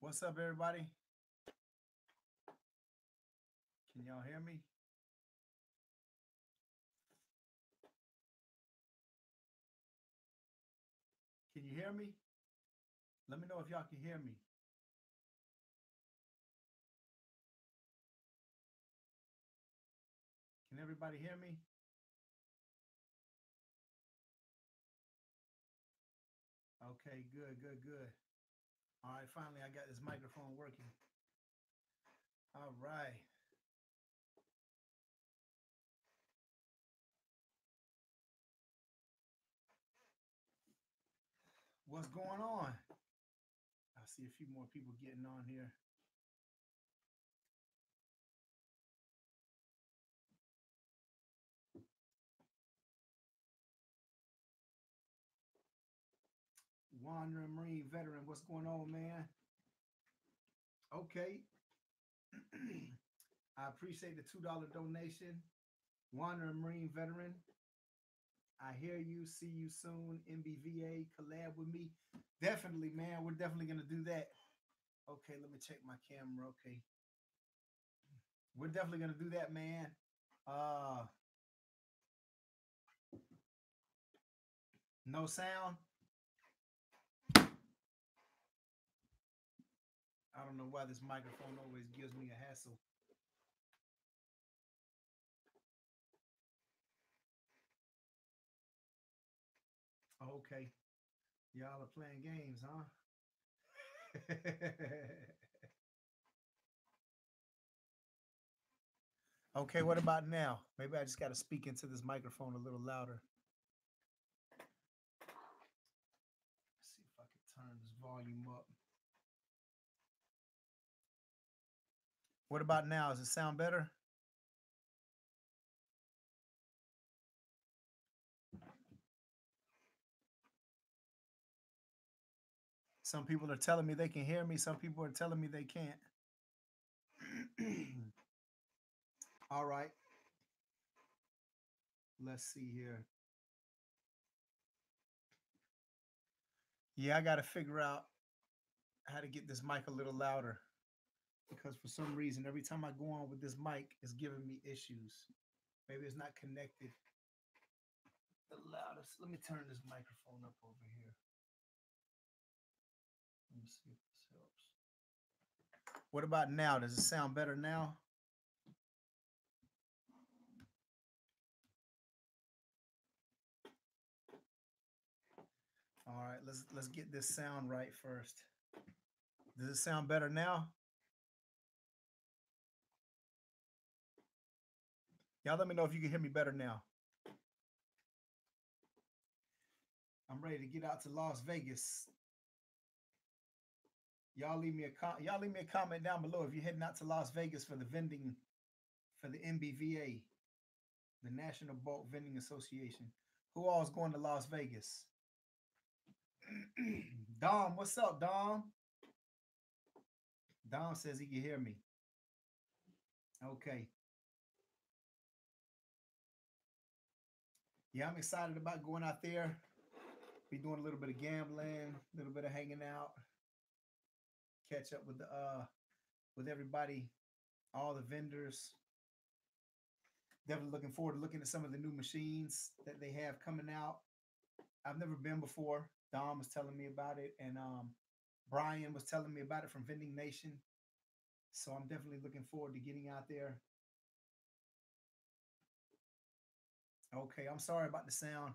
What's up, everybody? Can y'all hear me? Can you hear me? Let me know if y'all can hear me. Can everybody hear me? Okay, good, good, good. All right, finally I got this microphone working. All right. What's going on? I see a few more people getting on here. Wandering Marine veteran, what's going on, man? Okay. I appreciate the $2 donation. Wandering Marine veteran, I hear you. See you soon. Nbva, collab with me. Definitely, man. We're definitely gonna do that. Okay, let me check my camera. Okay. We're definitely gonna do that, man. Uh no sound. I don't know why this microphone always gives me a hassle. Okay. Y'all are playing games, huh? Okay, what about now? Maybe I just got to speak into this microphone a little louder. Let's see if I can turn this volume up. What about now? Does it sound better? Some people are telling me they can hear me. Some people are telling me they can't. All right. Let's see here. Yeah, I got to figure out how to get this mic a little louder because for some reason, every time I go on with this mic, it's giving me issues. Maybe it's not connected the loudest. Let me turn this microphone up over here. Let me see if this helps. What about now? Does it sound better now? All right, let's get this sound right first. Does it sound better now? Y'all let me know if you can hear me better now. I'm ready to get out to Las Vegas. Y'all leave me a comment down below if you're heading out to Las Vegas for the vending for the Nbva, the National Bulk Vending Association. Who all is going to Las Vegas? Dom, what's up, Dom? Dom says he can hear me. Okay. Yeah, I'm excited about going out there. Be doing a little bit of gambling, a little bit of hanging out, catch up with everybody, all the vendors. Definitely looking forward to looking at some of the new machines that they have coming out. I've never been before. Dom was telling me about it, and Brian was telling me about it from Vending Nation. So I'm definitely looking forward to getting out there. Okay, I'm sorry about the sound.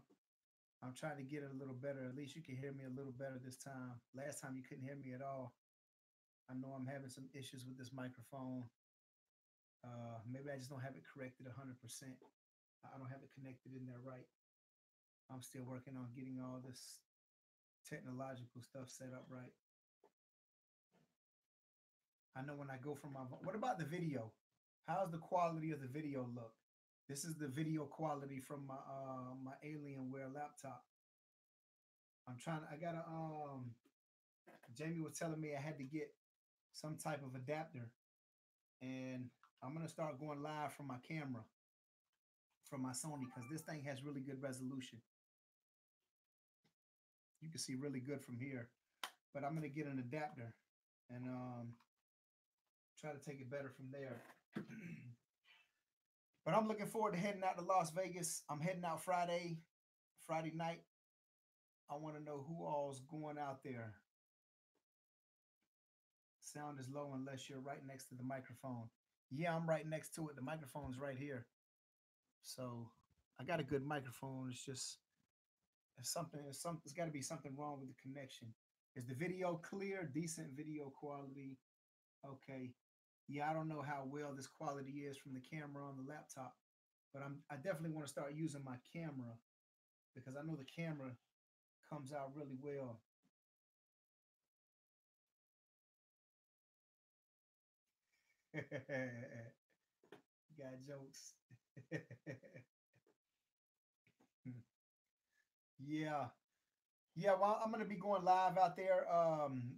I'm trying to get it a little better. At least you can hear me a little better this time. Last time you couldn't hear me at all. I know I'm having some issues with this microphone. Maybe I just don't have it corrected 100%. I don't have it connected in there right. I'm still working on getting all this technological stuff set up right. I know when I go from my, what about the video? How's the quality of the video look? This is the video quality from my Alienware laptop. I'm trying. I gotta. Jamie was telling me I had to get some type of adapter, and I'm gonna start going live from my camera, from my Sony, because this thing has really good resolution. You can see really good from here, but I'm gonna get an adapter and try to take it better from there. But I'm looking forward to heading out to Las Vegas. I'm heading out Friday night. I want to know who all's going out there. Sound is low unless you're right next to the microphone. Yeah, I'm right next to it. The microphone's right here. So I got a good microphone. It's just it's got to be something wrong with the connection. Is the video clear? Decent video quality. Okay. Yeah, I don't know how well this quality is from the camera on the laptop, but I definitely want to start using my camera because I know the camera comes out really well. Got jokes. Yeah. Yeah, well, I'm gonna be going live out there.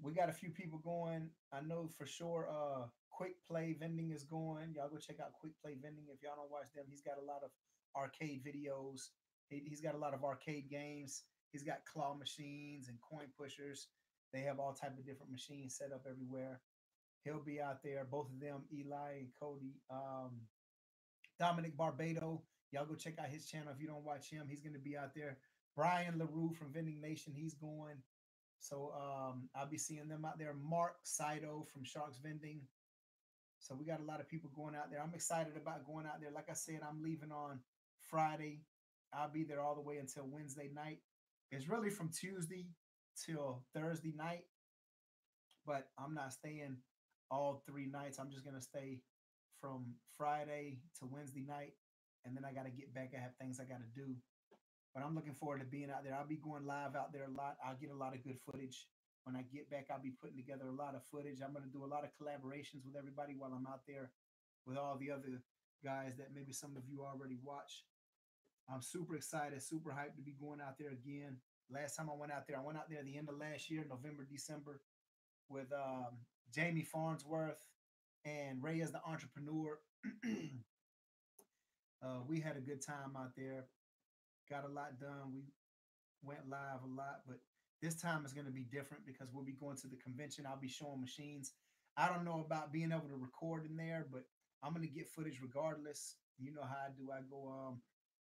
We got a few people going. I know for sure. Quick Play Vending is going. Y'all go check out Quick Play Vending if y'all don't watch them. He's got a lot of arcade videos. He's got a lot of arcade games. He's got claw machines and coin pushers. They have all type of different machines set up everywhere. He'll be out there. Both of them, Eli and Cody. Dominic Barbado. Y'all go check out his channel if you don't watch him. He's going to be out there. Brian LaRue from Vending Nation, he's going. So I'll be seeing them out there. Mark Saito from Sharks Vending. So we got a lot of people going out there. I'm excited about going out there. Like I said, I'm leaving on Friday. I'll be there all the way until Wednesday night. It's really from Tuesday till Thursday night, but I'm not staying all 3 nights. I'm just gonna stay from Friday to Wednesday night, and then I got to get back. I have things I got to do, but I'm looking forward to being out there. I'll be going live out there a lot. I'll get a lot of good footage. When I get back, I'll be putting together a lot of footage. I'm going to do a lot of collaborations with everybody while I'm out there with all the other guys that maybe some of you already watch. I'm super excited, super hyped to be going out there again. Last time I went out there at the end of last year, November, December, with Jamie Farnsworth and Ray as the entrepreneur. We had a good time out there, got a lot done. We went live a lot, but this time it's going to be different because we'll be going to the convention. I'll be showing machines. I don't know about being able to record in there, but I'm going to get footage regardless. You know how I do. I go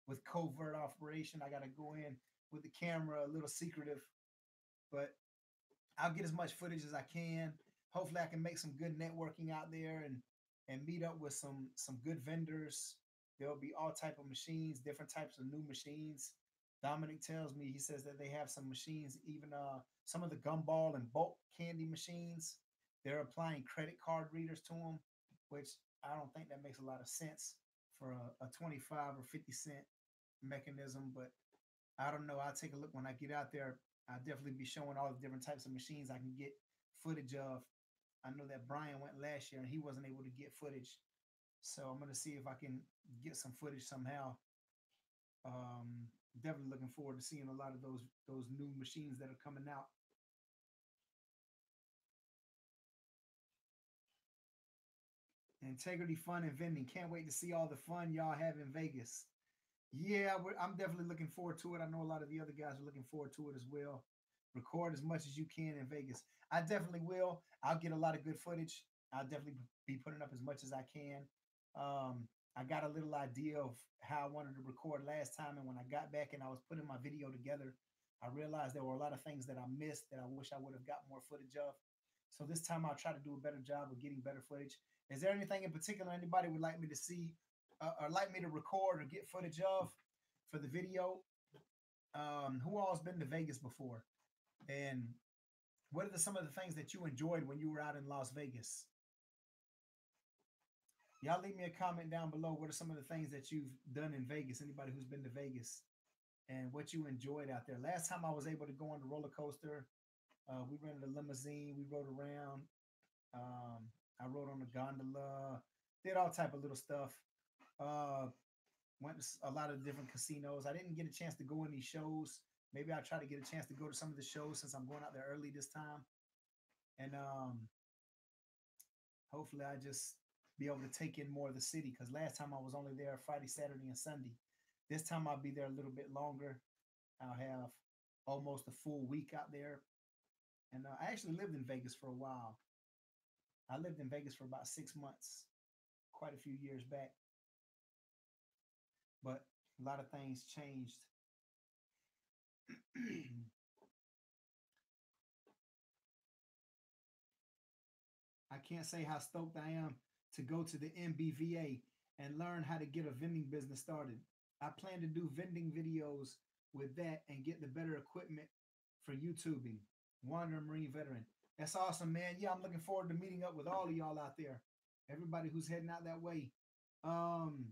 with covert operation. I got to go in with the camera, a little secretive, but I'll get as much footage as I can. Hopefully, I can make some good networking out there and meet up with some good vendors. There'll be all type of machines, different types of new machines. Dominic tells me he says that they have some machines, even some of the gumball and bulk candy machines. They're applying credit card readers to them, which I don't think that makes a lot of sense for a 25 or 50 cent mechanism. But I don't know. I'll take a look when I get out there. I'll definitely be showing all the different types of machines I can get footage of. I know that Brian went last year and he wasn't able to get footage. So I'm going to see if I can get some footage somehow. Definitely looking forward to seeing a lot of those new machines that are coming out. Integrity, fun, and vending. Can't wait to see all the fun y'all have in Vegas. Yeah, I'm definitely looking forward to it. I know a lot of the other guys are looking forward to it as well. Record as much as you can in Vegas. I definitely will. I'll get a lot of good footage. I'll definitely be putting up as much as I can. I got a little idea of how I wanted to record last time, and when I got back and I was putting my video together, I realized there were a lot of things that I missed that I wish I would have got more footage of. So this time I'll try to do a better job of getting better footage. Is there anything in particular anybody would like me to see or like me to record or get footage of for the video? Who all's been to Vegas before? And what are some of the things that you enjoyed when you were out in Las Vegas? Y'all leave me a comment down below. What are some of the things that you've done in Vegas? Anybody who's been to Vegas and what you enjoyed out there. Last time I was able to go on the roller coaster, we rented a limousine. We rode around. I rode on a gondola. Did all type of little stuff. Uh, Went to a lot of different casinos. I didn't get a chance to go in these shows. Maybe I'll try to get a chance to go to some of the shows since I'm going out there early this time. And hopefully I just be able to take in more of the city because last time I was only there Friday, Saturday, and Sunday. This time I'll be there a little bit longer. I'll have almost a full week out there. And I actually lived in Vegas for a while. I lived in Vegas for about 6 months, quite a few years back, but a lot of things changed. I can't say how stoked I am to go to the Nbva and learn how to get a vending business started. I plan to do vending videos with that and get the better equipment for YouTubing. Wanderer Marine veteran. That's awesome, man. Yeah, I'm looking forward to meeting up with all of y'all out there. Everybody who's heading out that way. Um,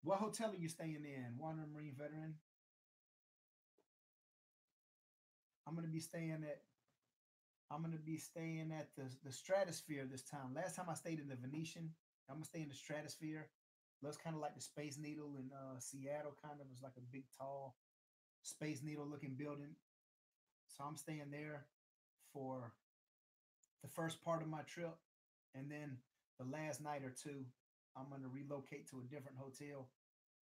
what hotel are you staying in? Wanderer Marine veteran. I'm gonna be staying at I'm gonna be staying at the Stratosphere this time. Last time I stayed in the Venetian. I'm gonna stay in the Stratosphere. Looks kind of like the Space Needle in Seattle. Kind of was like a big, tall Space Needle looking building. So I'm staying there for the first part of my trip, and then the last night or two, I'm gonna relocate to a different hotel.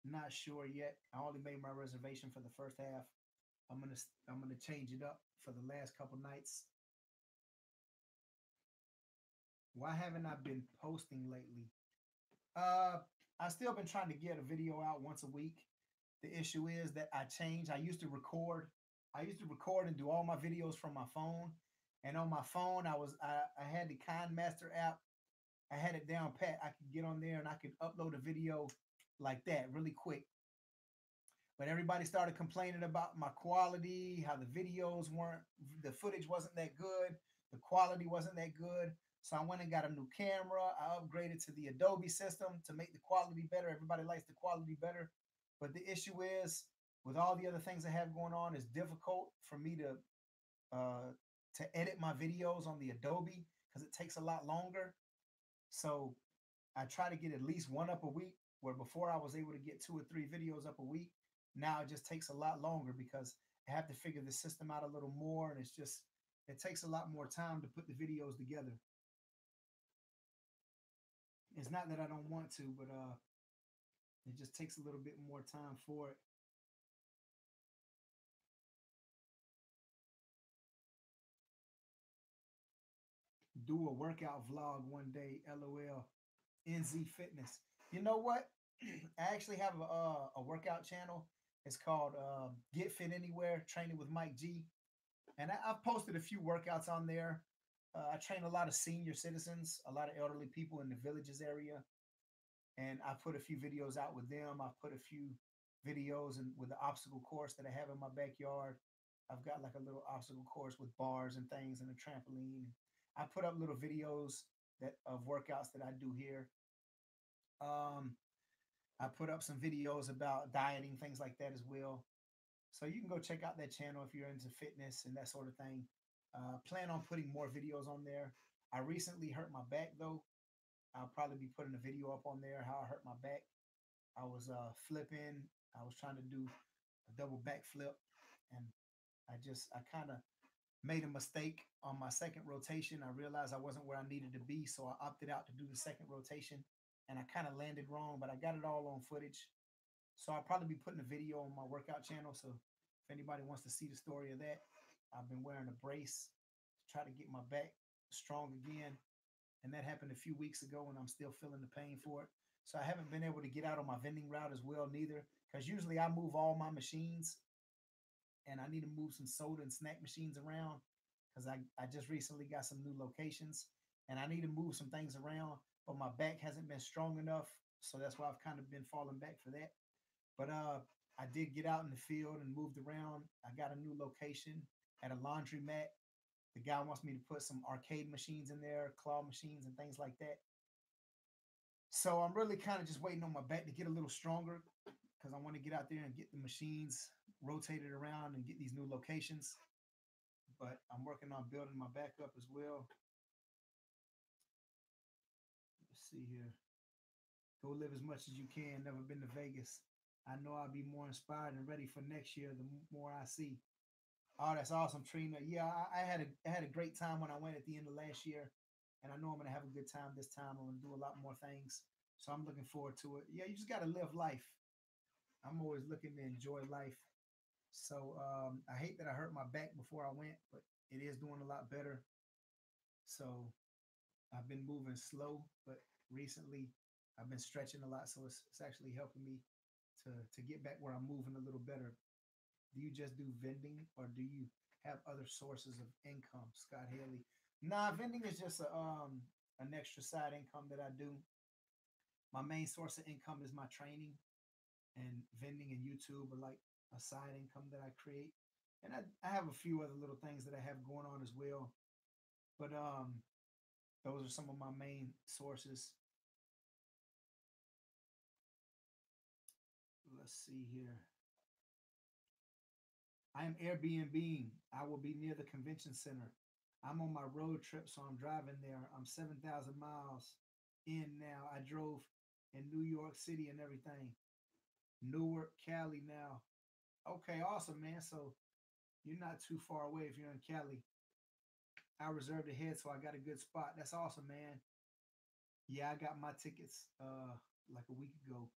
Not sure yet. I only made my reservation for the first half. I'm gonna change it up for the last couple nights. Why haven't I been posting lately? Uh, I still been trying to get a video out once a week. The issue is that I changed. I used to record. I used to record and do all my videos from my phone. And on my phone, I had the KindMaster app. I had it down pat. I could get on there and I could upload a video like that really quick. But everybody started complaining about my quality, how the videos weren't, the footage wasn't that good, the quality wasn't that good. So I went and got a new camera. I upgraded to the Adobe system to make the quality better. Everybody likes the quality better. But the issue is, with all the other things I have going on, it's difficult for me to edit my videos on the Adobe because it takes a lot longer. So I try to get at least one up a week, where before I was able to get 2 or 3 videos up a week. Now it just takes a lot longer because I have to figure the system out a little more, and it takes a lot more time to put the videos together. It's not that I don't want to, but it just takes a little bit more time for it. Do a workout vlog one day, LOL. NZ Fitness. You know what? I actually have a workout channel. It's called Get Fit Anywhere, Training with Mike G. And I've posted a few workouts on there. I train a lot of senior citizens, a lot of elderly people in the villages area, and I put a few videos out with them. I've put a few videos and with the obstacle course that I have in my backyard. I've got like a little obstacle course with bars and things and a trampoline. I put up little videos that of workouts that I do here. Um, I put up some videos about dieting, things like that as well. So you can go check out that channel if you're into fitness and that sort of thing. Plan on putting more videos on there. I recently hurt my back though. I'll probably be putting a video up on there how I hurt my back. I was flipping. I was trying to do a double backflip, and I kind of made a mistake on my second rotation. I realized I wasn't where I needed to be, so I opted out to do the second rotation, and I kind of landed wrong, but I got it all on footage. So I'll probably be putting a video on my workout channel. So if anybody wants to see the story of that, I've been wearing a brace to try to get my back strong again. And that happened a few weeks ago, and I'm still feeling the pain for it. So I haven't been able to get out on my vending route as well, neither, because usually I move all my machines, and I need to move some soda and snack machines around because I just recently got some new locations, and I need to move some things around, but my back hasn't been strong enough. So that's why I've kind of been falling back for that. But I did get out in the field and moved around. I got a new location at a laundromat. The guy wants me to put some arcade machines in there, claw machines, and things like that. So I'm really kind of just waiting on my back to get a little stronger because I want to get out there and get the machines rotated around and get these new locations. But I'm working on building my back up as well. Let's see here. Go live as much as you can. Never been to Vegas. I know I'll be more inspired and ready for next year the more I see. Oh, that's awesome, Trina. Yeah, I had a great time when I went at the end of last year, and I know I'm gonna have a good time this time. I'm gonna do a lot more things, so I'm looking forward to it. Yeah, you just gotta live life. I'm always looking to enjoy life. So I hate that I hurt my back before I went, but it is doing a lot better. So I've been moving slow, but recently I've been stretching a lot, so it's actually helping me to get back where I'm moving a little better. Do you just do vending, or do you have other sources of income, Scott Haley? Nah, vending is just an extra side income that I do. My main source of income is my training, and vending and YouTube are like a side income that I create. And I have a few other little things that I have going on as well. But those are some of my main sources. Let's see here. I am Airbnb. I will be near the convention center. I'm on my road trip, so I'm driving there. I'm 7,000 miles in now. I drove in New York City and everything. Newark, Cali now. Okay, awesome, man. So you're not too far away if you're in Cali. I reserved ahead, so I got a good spot. That's awesome, man. Yeah, I got my tickets like a week ago.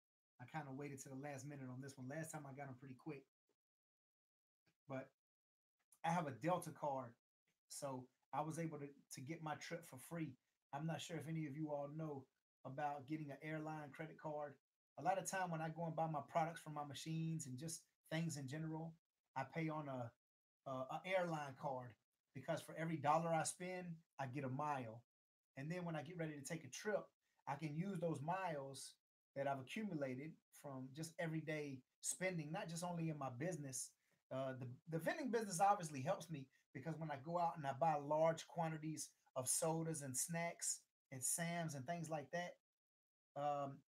I kind of waited to the last minute on this one. Last time I got them pretty quick, but I have a Delta card, so I was able to get my trip for free. I'm not sure if any of you all know about getting an airline credit card. A lot of time when I go and buy my products from my machines and just things in general, I pay on a airline card because for every dollar I spend, I get a mile. And then when I get ready to take a trip, I can use those miles that I've accumulated from just everyday spending, not just only in my business. The vending business obviously helps me because when I go out and I buy large quantities of sodas and snacks and Sam's and things like that,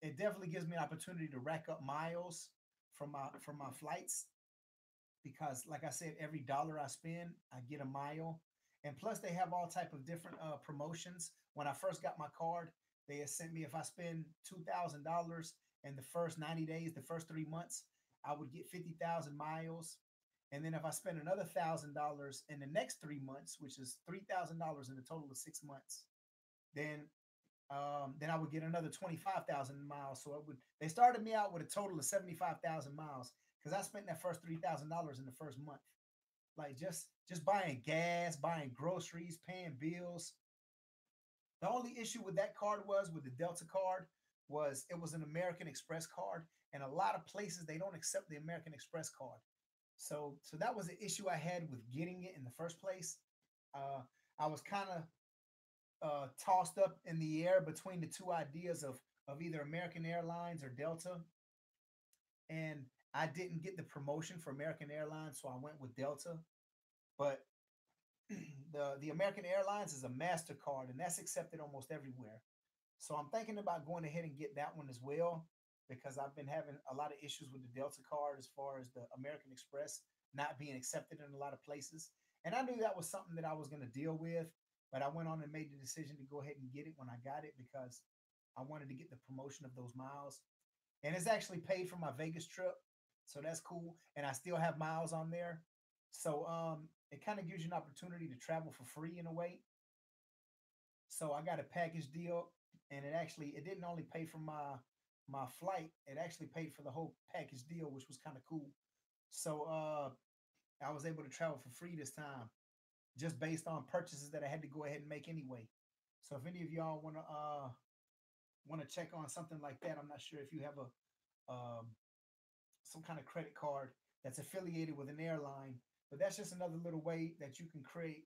it definitely gives me an opportunity to rack up miles from my flights because like I said, every dollar I spend I get a mile. And plus they have all type of different promotions. When I first got my card, they had sent me, if I spend $2,000 in the first 90 days, the first 3 months, I would get 50,000 miles. And then if I spend another $1,000 in the next 3 months, which is $3,000 in a total of 6 months, then then I would get another 25,000 miles. So it would, they started me out with a total of 75,000 miles because I spent that first $3,000 in the first month, like just buying gas, buying groceries, paying bills. The only issue with that card was with the Delta card was it was an American Express card, and a lot of places they don't accept the American Express card. So that was the issue I had with getting it in the first place. Uh, I was kind of tossed up in the air between the two ideas of either American Airlines or Delta, and I didn't get the promotion for American Airlines, so I went with Delta. But the American Airlines is a Mastercard, and that's accepted almost everywhere. So I'm thinking about going ahead and get that one as well because I've been having a lot of issues with the Delta card as far as the American Express not being accepted in a lot of places. And I knew that was something that I was going to deal with, but I went on and made the decision to go ahead and get it when I got it because I wanted to get the promotion of those miles. And it's actually paid for my Vegas trip. So that's cool. And I still have miles on there. So it kind of gives you an opportunity to travel for free in a way. So I got a package deal, and it didn't only pay for my flight, it actually paid for the whole package deal, which was kind of cool. So I was able to travel for free this time, just based on purchases that I had to go ahead and make anyway. So if any of y'all want to check on something like that, I'm not sure if you have a some kind of credit card that's affiliated with an airline, but that's just another little way that you can create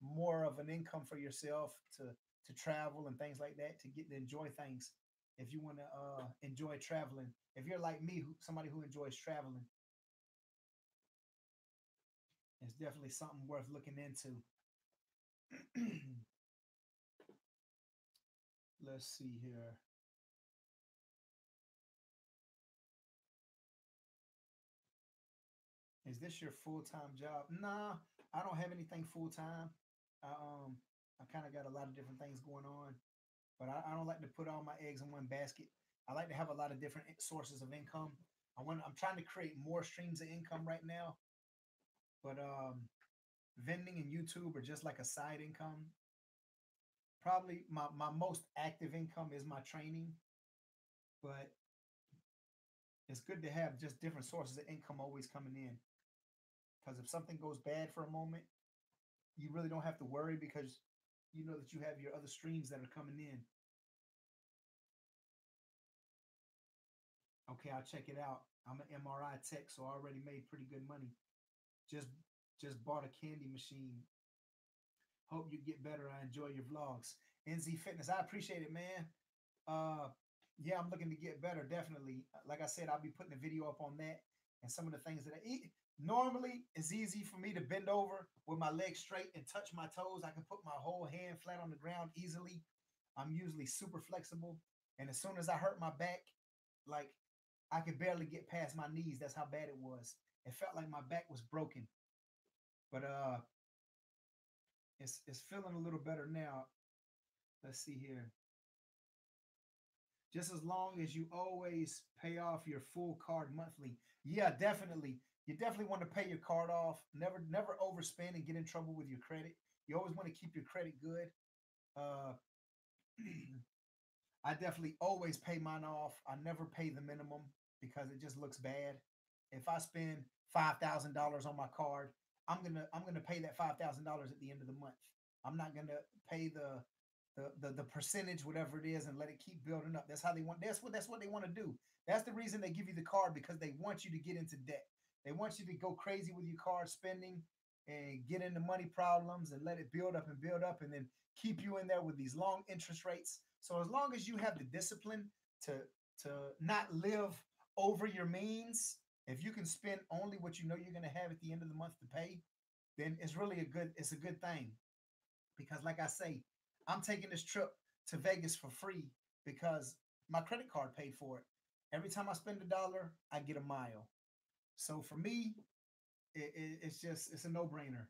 more of an income for yourself to travel and things like that to get to enjoy things. If you want to enjoy traveling, if you're like me, somebody who enjoys traveling, it's definitely something worth looking into. Let's see here. Is this your full-time job? Nah, I don't have anything full-time. I kind of got a lot of different things going on, but I don't like to put all my eggs in one basket. I like to have a lot of different sources of income. I'm trying to create more streams of income right now, but vending and YouTube are just like a side income. Probably my most active income is my training, but it's good to have just different sources of income always coming in. Because if something goes bad for a moment, you really don't have to worry because you know that you have your other streams that are coming in. Okay, I'll check it out. I'm an MRI tech, so I already made pretty good money. Just just bought a candy machine. Hope you get better. I enjoy your vlogs. NZ Fitness, I appreciate it, man. Uh, yeah, I'm looking to get better, definitely. Like I said, I'll be putting a video up on that and some of the things that I eat. Normally, it's easy for me to bend over with my legs straight and touch my toes. I can put my whole hand flat on the ground easily. I'm usually super flexible. And as soon as I hurt my back, like I could barely get past my knees. That's how bad it was. It felt like my back was broken. But it's feeling a little better now. Let's see here. Just as long as you always pay off your full card monthly. Yeah, definitely. You definitely want to pay your card off. Never overspend and get in trouble with your credit. You always want to keep your credit good. Uh, I definitely always pay mine off. I never pay the minimum because it just looks bad. If I spend $5,000 on my card, I'm gonna pay that $5,000 at the end of the month. I'm not gonna pay the percentage, whatever it is, and let it keep building up. That's how they want. That's what they want to do. That's the reason they give you the card, because they want you to get into debt. They want you to go crazy with your card spending and get into money problems and let it build up and then keep you in there with these long interest rates. So as long as you have the discipline to to not live over your means, if you can spend only what you know you're going to have at the end of the month to pay, then it's a good thing. Because like I say, I'm taking this trip to Vegas for free because my credit card paid for it. Every time I spend $1, I get a mile. So for me, it's a no brainer.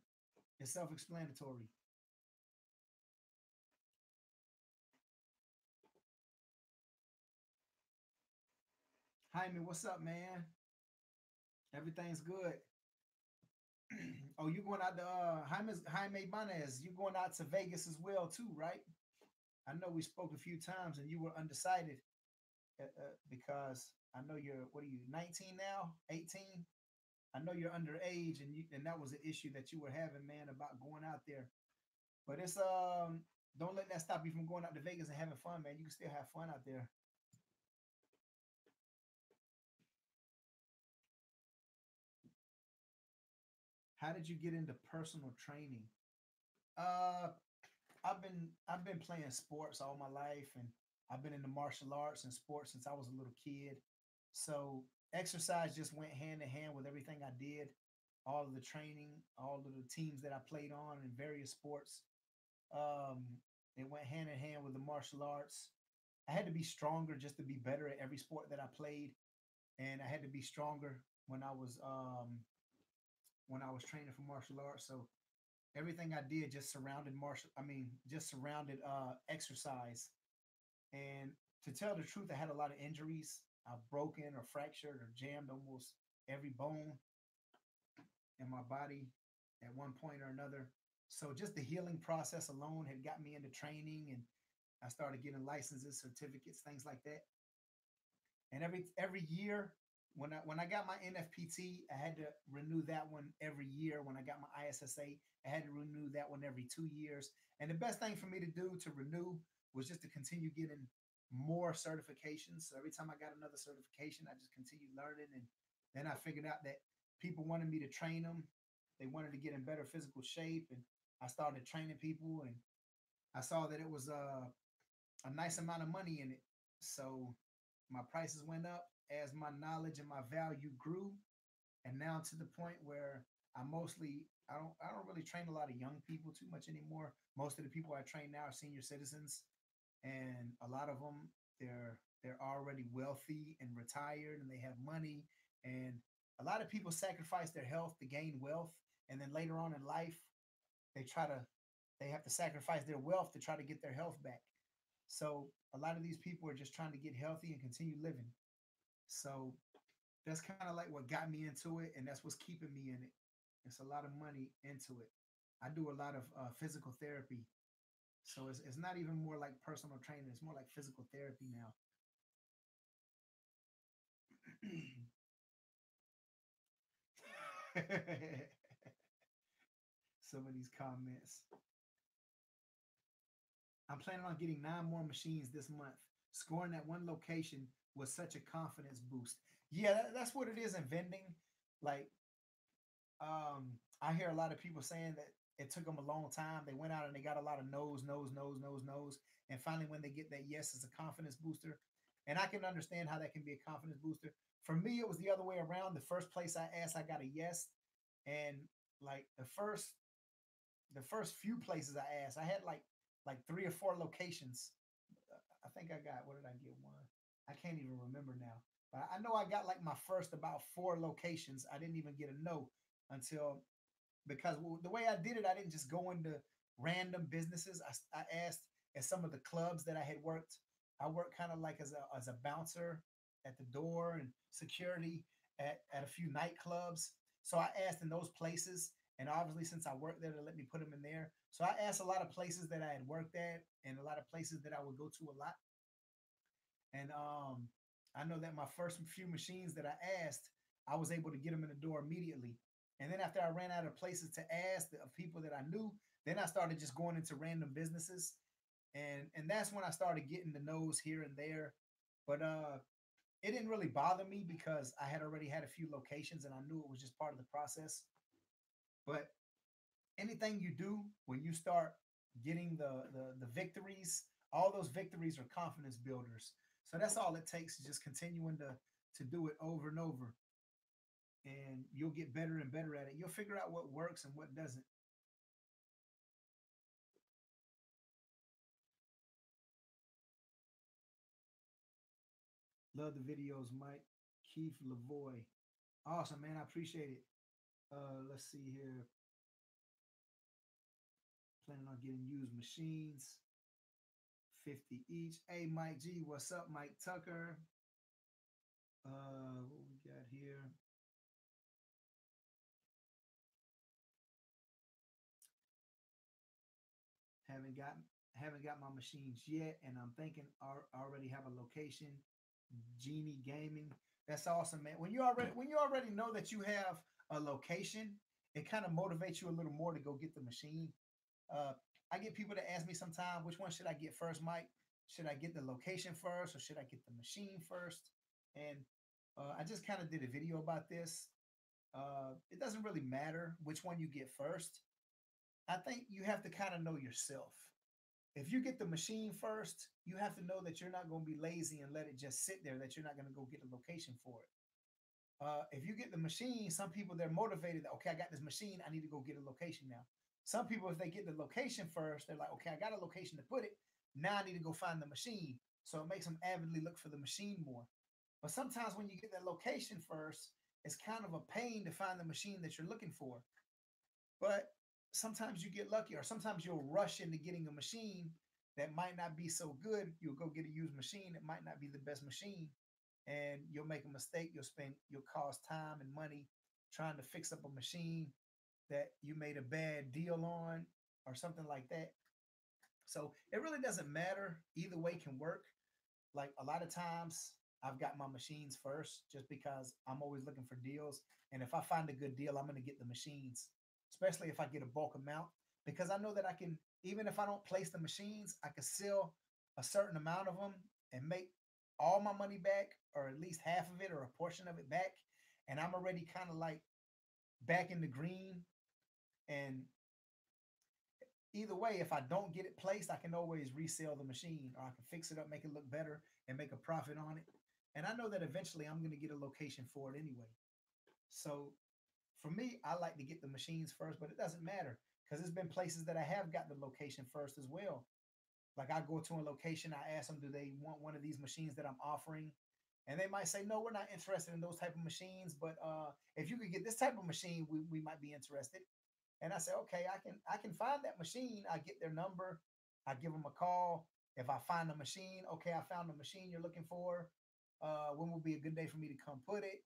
It's self explanatory. Jaime, what's up, man? Everything's good. Oh, you going out to Jaime Banez? You going out to Vegas as well too, right? I know we spoke a few times and you were undecided because I know you're, what are you, 19 now, 18? I know you're underage, and that was an issue that you were having, man, about going out there. But it's don't let that stop you from going out to Vegas and having fun, man. You can still have fun out there. How did you get into personal training? Uh, I've been playing sports all my life, and I've been into martial arts and sports since I was a little kid. So exercise just went hand in hand with everything I did. All of the training, all of the teams that I played on in various sports. Um, it went hand in hand with the martial arts. I had to be stronger just to be better at every sport that I played, and I had to be stronger when I was training for martial arts. So everything I did just surrounded just surrounded exercise. And to tell the truth, I had a lot of injuries. I've broken or fractured or jammed almost every bone in my body at one point or another. So just the healing process alone had got me into training, and I started getting licenses, certificates, things like that. And every year when I got my NFPT, I had to renew that one every year. When I got my ISSA, I had to renew that one every 2 years. And the best thing for me to do to renew was just to continue getting more certifications. So every time I got another certification, I just continued learning. And then I figured out that people wanted me to train them. They wanted to get in better physical shape, and I started training people. And I saw that it was a nice amount of money in it. So my prices went up as my knowledge and my value grew. And now to the point where I don't really train a lot of young people too much anymore. Most of the people I train now are senior citizens, and a lot of them they're already wealthy and retired, and they have money. And a lot of people sacrifice their health to gain wealth, and then later on in life they try to they have to sacrifice their wealth to try to get their health back. So a lot of these people are just trying to get healthy and continue living. So that's kind of like what got me into it, and that's what's keeping me in it. It's a lot of money into it. I do a lot of physical therapy, so it's not even more like personal training. It's more like physical therapy now. Some of these comments. I'm planning on getting 9 more machines this month. Scoring at one location was such a confidence boost. Yeah, that's what it is in vending. Like, I hear a lot of people saying that it took them a long time. They went out and they got a lot of no's, no's, no's, no's, no's, and finally, when they get that yes, it's a confidence booster. And I can understand how that can be a confidence booster. For me, it was the other way around. The first place I asked, I got a yes, and like the first few places I asked, I had like 3 or 4 locations. I think I got, what did I get? One. I can't even remember now. But I know I got like my first about 4 locations. I didn't even get a no until, because the way I did it, I didn't just go into random businesses. I asked at some of the clubs that I had worked. I worked kind of like as a bouncer at the door and security at a few nightclubs. So I asked in those places, and obviously since I worked there, they let me put them in there. So I asked a lot of places that I had worked at and a lot of places that I would go to a lot. And I know that my first few machines that I asked, I was able to get them in the door immediately. And then after I ran out of places to ask of people that I knew, then I started just going into random businesses, and that's when I started getting the no's here and there. But it didn't really bother me because I had already had a few locations and I knew it was just part of the process. But anything you do when you start getting the victories, all those victories are confidence builders. So that's all it takes, is just continuing to do it over and over, and you'll get better and better at it. You'll figure out what works and what doesn't. Love the videos, Mike. Keith Lavoy. Awesome, man. I appreciate it. Let's see here. Planning on getting used machines, 50 each. Hey, Mike G, what's up, Mike Tucker? What we got here? Haven't got haven't got my machines yet, and I'm thinking I already have a location. Genie Gaming. That's awesome, man. When you already know that you have a location, it kind of motivates you a little more to go get the machine. Uh, I get people to ask me sometimes, which one should I get first, Mike? Should I get the location first or should I get the machine first? And I just kind of did a video about this. It doesn't really matter which one you get first. I think you have to kind of know yourself. If you get the machine first, you have to know that you're not going to be lazy and let it just sit there, that you're not going to go get a location for it. If you get the machine, some people, they're motivated. Okay, I got this machine. I need to go get a location now. Some people, if they get the location first, they're like, okay, I got a location to put it. Now I need to go find the machine. So it makes them avidly look for the machine more. But sometimes when you get that location first, it's kind of a pain to find the machine that you're looking for. But sometimes you get lucky, or sometimes you'll rush into getting a machine that might not be so good. You'll go get a used machine that might not be the best machine, and you'll make a mistake. You'll cause time and money trying to fix up a machine that you made a bad deal on, or something like that. So it really doesn't matter. Either way can work. Like a lot of times, I've got my machines first just because I'm always looking for deals. And if I find a good deal, I'm going to get the machines, especially if I get a bulk amount, because I know that I can, even if I don't place the machines, I can sell a certain amount of them and make all my money back, or at least half of it or a portion of it back. And I'm already kind of like back in the green. And either way, if I don't get it placed, I can always resell the machine, or I can fix it up, make it look better, and make a profit on it. And I know that eventually I'm going to get a location for it anyway. So for me, I like to get the machines first, but it doesn't matter because there's been places that I have got the location first as well. Like I go to a location, I ask them, do they want one of these machines that I'm offering? And they might say, no, we're not interested in those type of machines, but if you could get this type of machine, we might be interested. And I say, okay, I can find that machine. I get their number. I give them a call. If I find the machine, okay, I found the machine you're looking for. When will be a good day for me to come put it?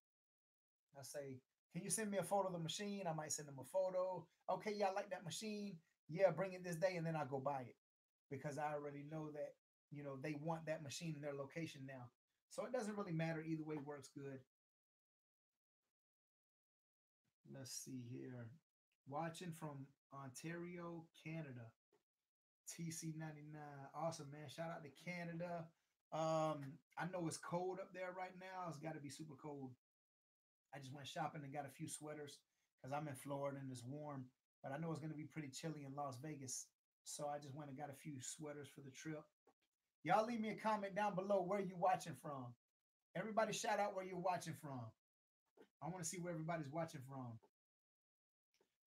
I say, can you send me a photo of the machine? I might send them a photo. Okay, yeah, I like that machine. Yeah, bring it this day, and then I go buy it because I already know that they want that machine in their location now. So it doesn't really matter. Either way works good. Let's see here. Watching from Ontario, Canada. TC99. Awesome, man. Shout out to Canada. I know it's cold up there right now. It's got to be super cold. I just went shopping and got a few sweaters because I'm in Florida and it's warm, but I know it's going to be pretty chilly in Las Vegas. So I just went and got a few sweaters for the trip. Y'all leave me a comment down below where you watching from. Everybody shout out where you're watching from. I want to see where everybody's watching from.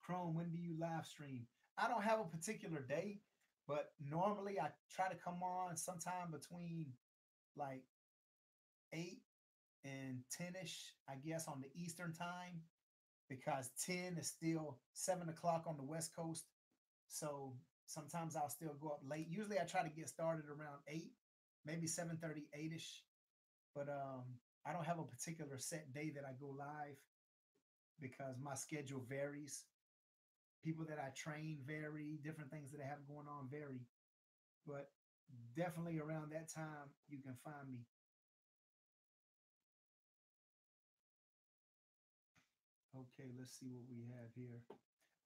Chrome, when do you live stream? I don't have a particular day, but normally I try to come on sometime between like 8 and 10ish, I guess, on the Eastern time, because 10 is still 7 o'clock on the West Coast. So sometimes I'll still go up late. Usually I try to get started around 8, maybe 7:30, 8ish. But I don't have a particular set day that I go live because my schedule varies. People that I train vary, different things that I have going on vary. But definitely around that time, you can find me. Okay, let's see what we have here.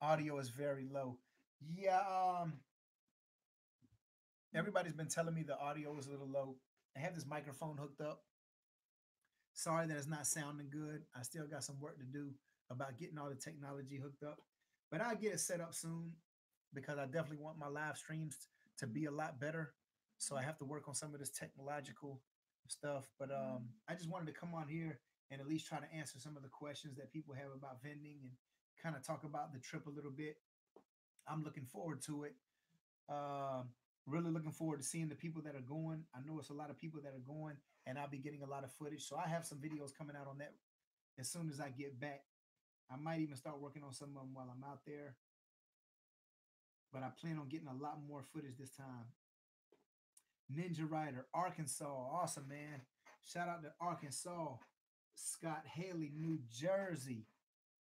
Audio is very low. Yeah, everybody's been telling me the audio is a little low. I have this microphone hooked up. Sorry that it's not sounding good. I still got some work to do about getting all the technology hooked up, but I'll get it set up soon because I definitely want my live streams to be a lot better. So I have to work on some of this technological stuff. But I just wanted to come on here and at least try to answer some of the questions that people have about vending and kind of talk about the trip a little bit. I'm looking forward to it. Uh, really looking forward to seeing the people that are going. I know it's a lot of people that are going, and I'll be getting a lot of footage. So I have some videos coming out on that as soon as I get back. I might even start working on some of them while I'm out there, but I plan on getting a lot more footage this time. Ninja Rider, Arkansas. Awesome, man. Shout out to Arkansas. Scott Haley, New Jersey.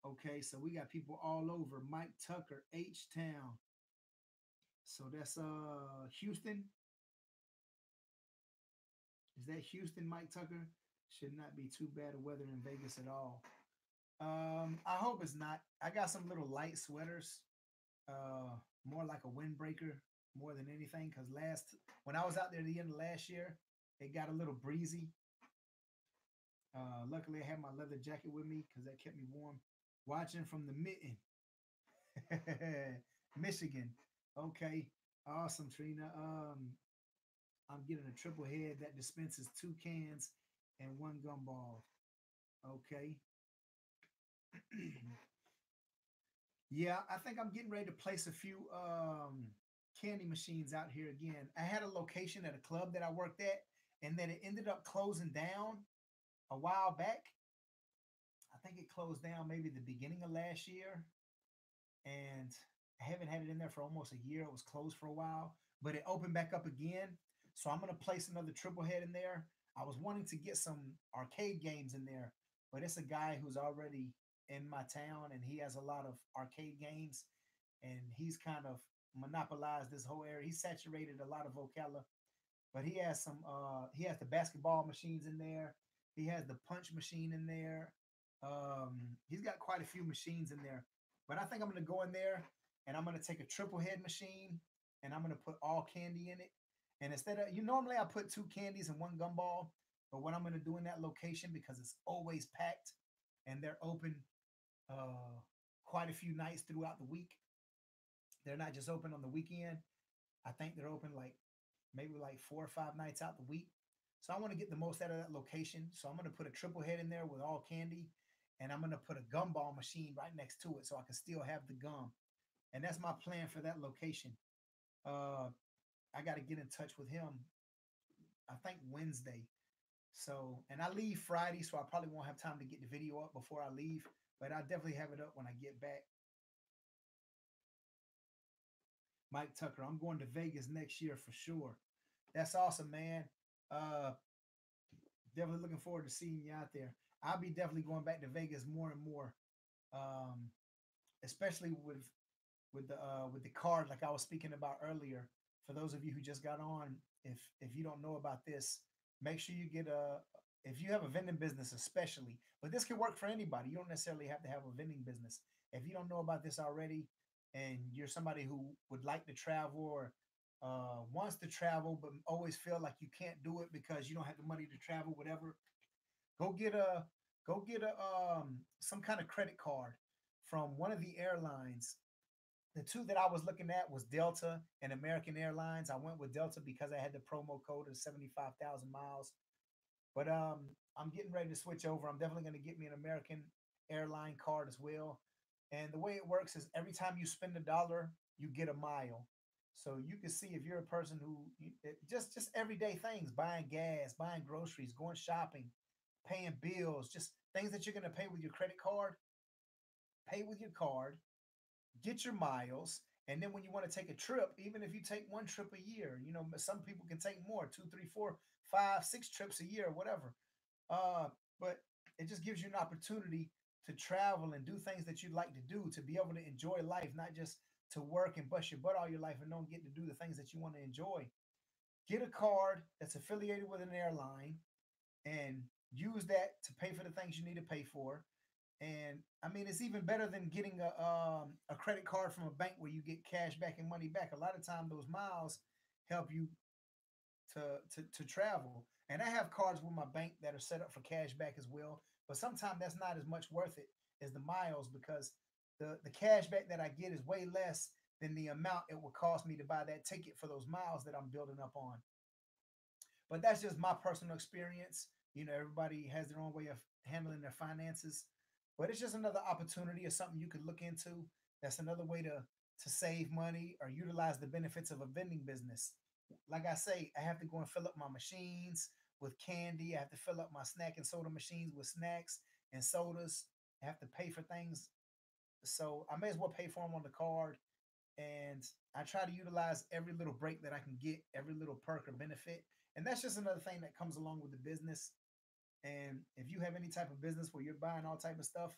Okay, so we got people all over. Mike Tucker, H Town. So that's Houston. Is that Houston, Mike Tucker? Should not be too bad of weather in Vegas at all. I hope it's not. I got some little light sweaters, more like a windbreaker more than anything. Because when I was out there at the end of last year, it got a little breezy. Luckily, I had my leather jacket with me because that kept me warm. Watching from the mitten, Michigan. Okay, awesome, Trina. I'm getting a triple head that dispenses 2 cans and 1 gumball. Okay. Yeah, I think I'm getting ready to place a few candy machines out here again. I had a location at a club that I worked at, and then it ended up closing down a while back. I think it closed down maybe the beginning of last year, and I haven't had it in there for almost a year. It was closed for a while, but it opened back up again. So I'm gonna place another triple head in there. I was wanting to get some arcade games in there, but it's a guy who's already in my town and he has a lot of arcade games and he's kind of monopolized this whole area. He saturated a lot of Ocala, but he has the basketball machines in there. He has the punch machine in there. He's got quite a few machines in there. But I think I'm gonna go in there and I'm gonna take a triple head machine and I'm gonna put all candy in it. And instead of normally I put 2 candies and 1 gumball, but what I'm gonna do in that location because it's always packed and they're open quite a few nights throughout the week. They're not just open on the weekend. I think they're open like maybe like 4 or 5 nights out the week. So I want to get the most out of that location. So I'm going to put a triple head in there with all candy, and I'm going to put a gumball machine right next to it so I can still have the gum. And that's my plan for that location. I got to get in touch with him. I think Wednesday. So, and I leave Friday, so I probably won't have time to get the video up before I leave, but I'll definitely have it up when I get back. Mike Tucker, I'm going to Vegas next year for sure. That's awesome, man. Uh, Definitely looking forward to seeing you out there. I'll be definitely going back to Vegas more and more, um, especially with the card like I was speaking about earlier. For those of you who just got on, if you don't know about this, make sure you get a if you have a vending business, especially, but this can work for anybody. You don't necessarily have to have a vending business. If you don't know about this already, and you're somebody who would like to travel or wants to travel but always feel like you can't do it because you don't have the money to travel, whatever, go get a go get a some kind of credit card from one of the airlines. The two that I was looking at was Delta and American Airlines. I went with Delta because I had the promo code of 75,000 miles. But I'm getting ready to switch over. I'm definitely going to get me an American airline card as well. And the way it works is every time you spend $1, you get a mile. So you can see if you're a person who just everyday things, buying gas, buying groceries, going shopping, paying bills, just things that you're going to pay with your credit card, pay with your card, get your miles, and then when you want to take a trip, even if you take one trip a year, some people can take more, two, three, four, five, 6 trips a year, whatever. But it just gives you an opportunity to travel and do things that you'd like to do, to be able to enjoy life, not just to work and bust your butt all your life and don't get to do the things that you want to enjoy. Get a card that's affiliated with an airline and use that to pay for the things you need to pay for. And I mean, it's even better than getting a credit card from a bank where you get cash back and money back. A lot of time, those miles help you to travel. And I have cards with my bank that are set up for cash back as well. But sometimes that's not as much worth it as the miles because the cash back that I get is way less than the amount it will cost me to buy that ticket for those miles that I'm building up on. But that's just my personal experience. Everybody has their own way of handling their finances. But it's just another opportunity or something you could look into. That's another way to save money or utilize the benefits of a vending business. Like I say, I have to go and fill up my machines with candy. I have to fill up my snack and soda machines with snacks and sodas. I have to pay for things. So I may as well pay for them on the card. And I try to utilize every little break that I can get, every little perk or benefit. And that's just another thing that comes along with the business. And if you have any type of business where you're buying all type of stuff,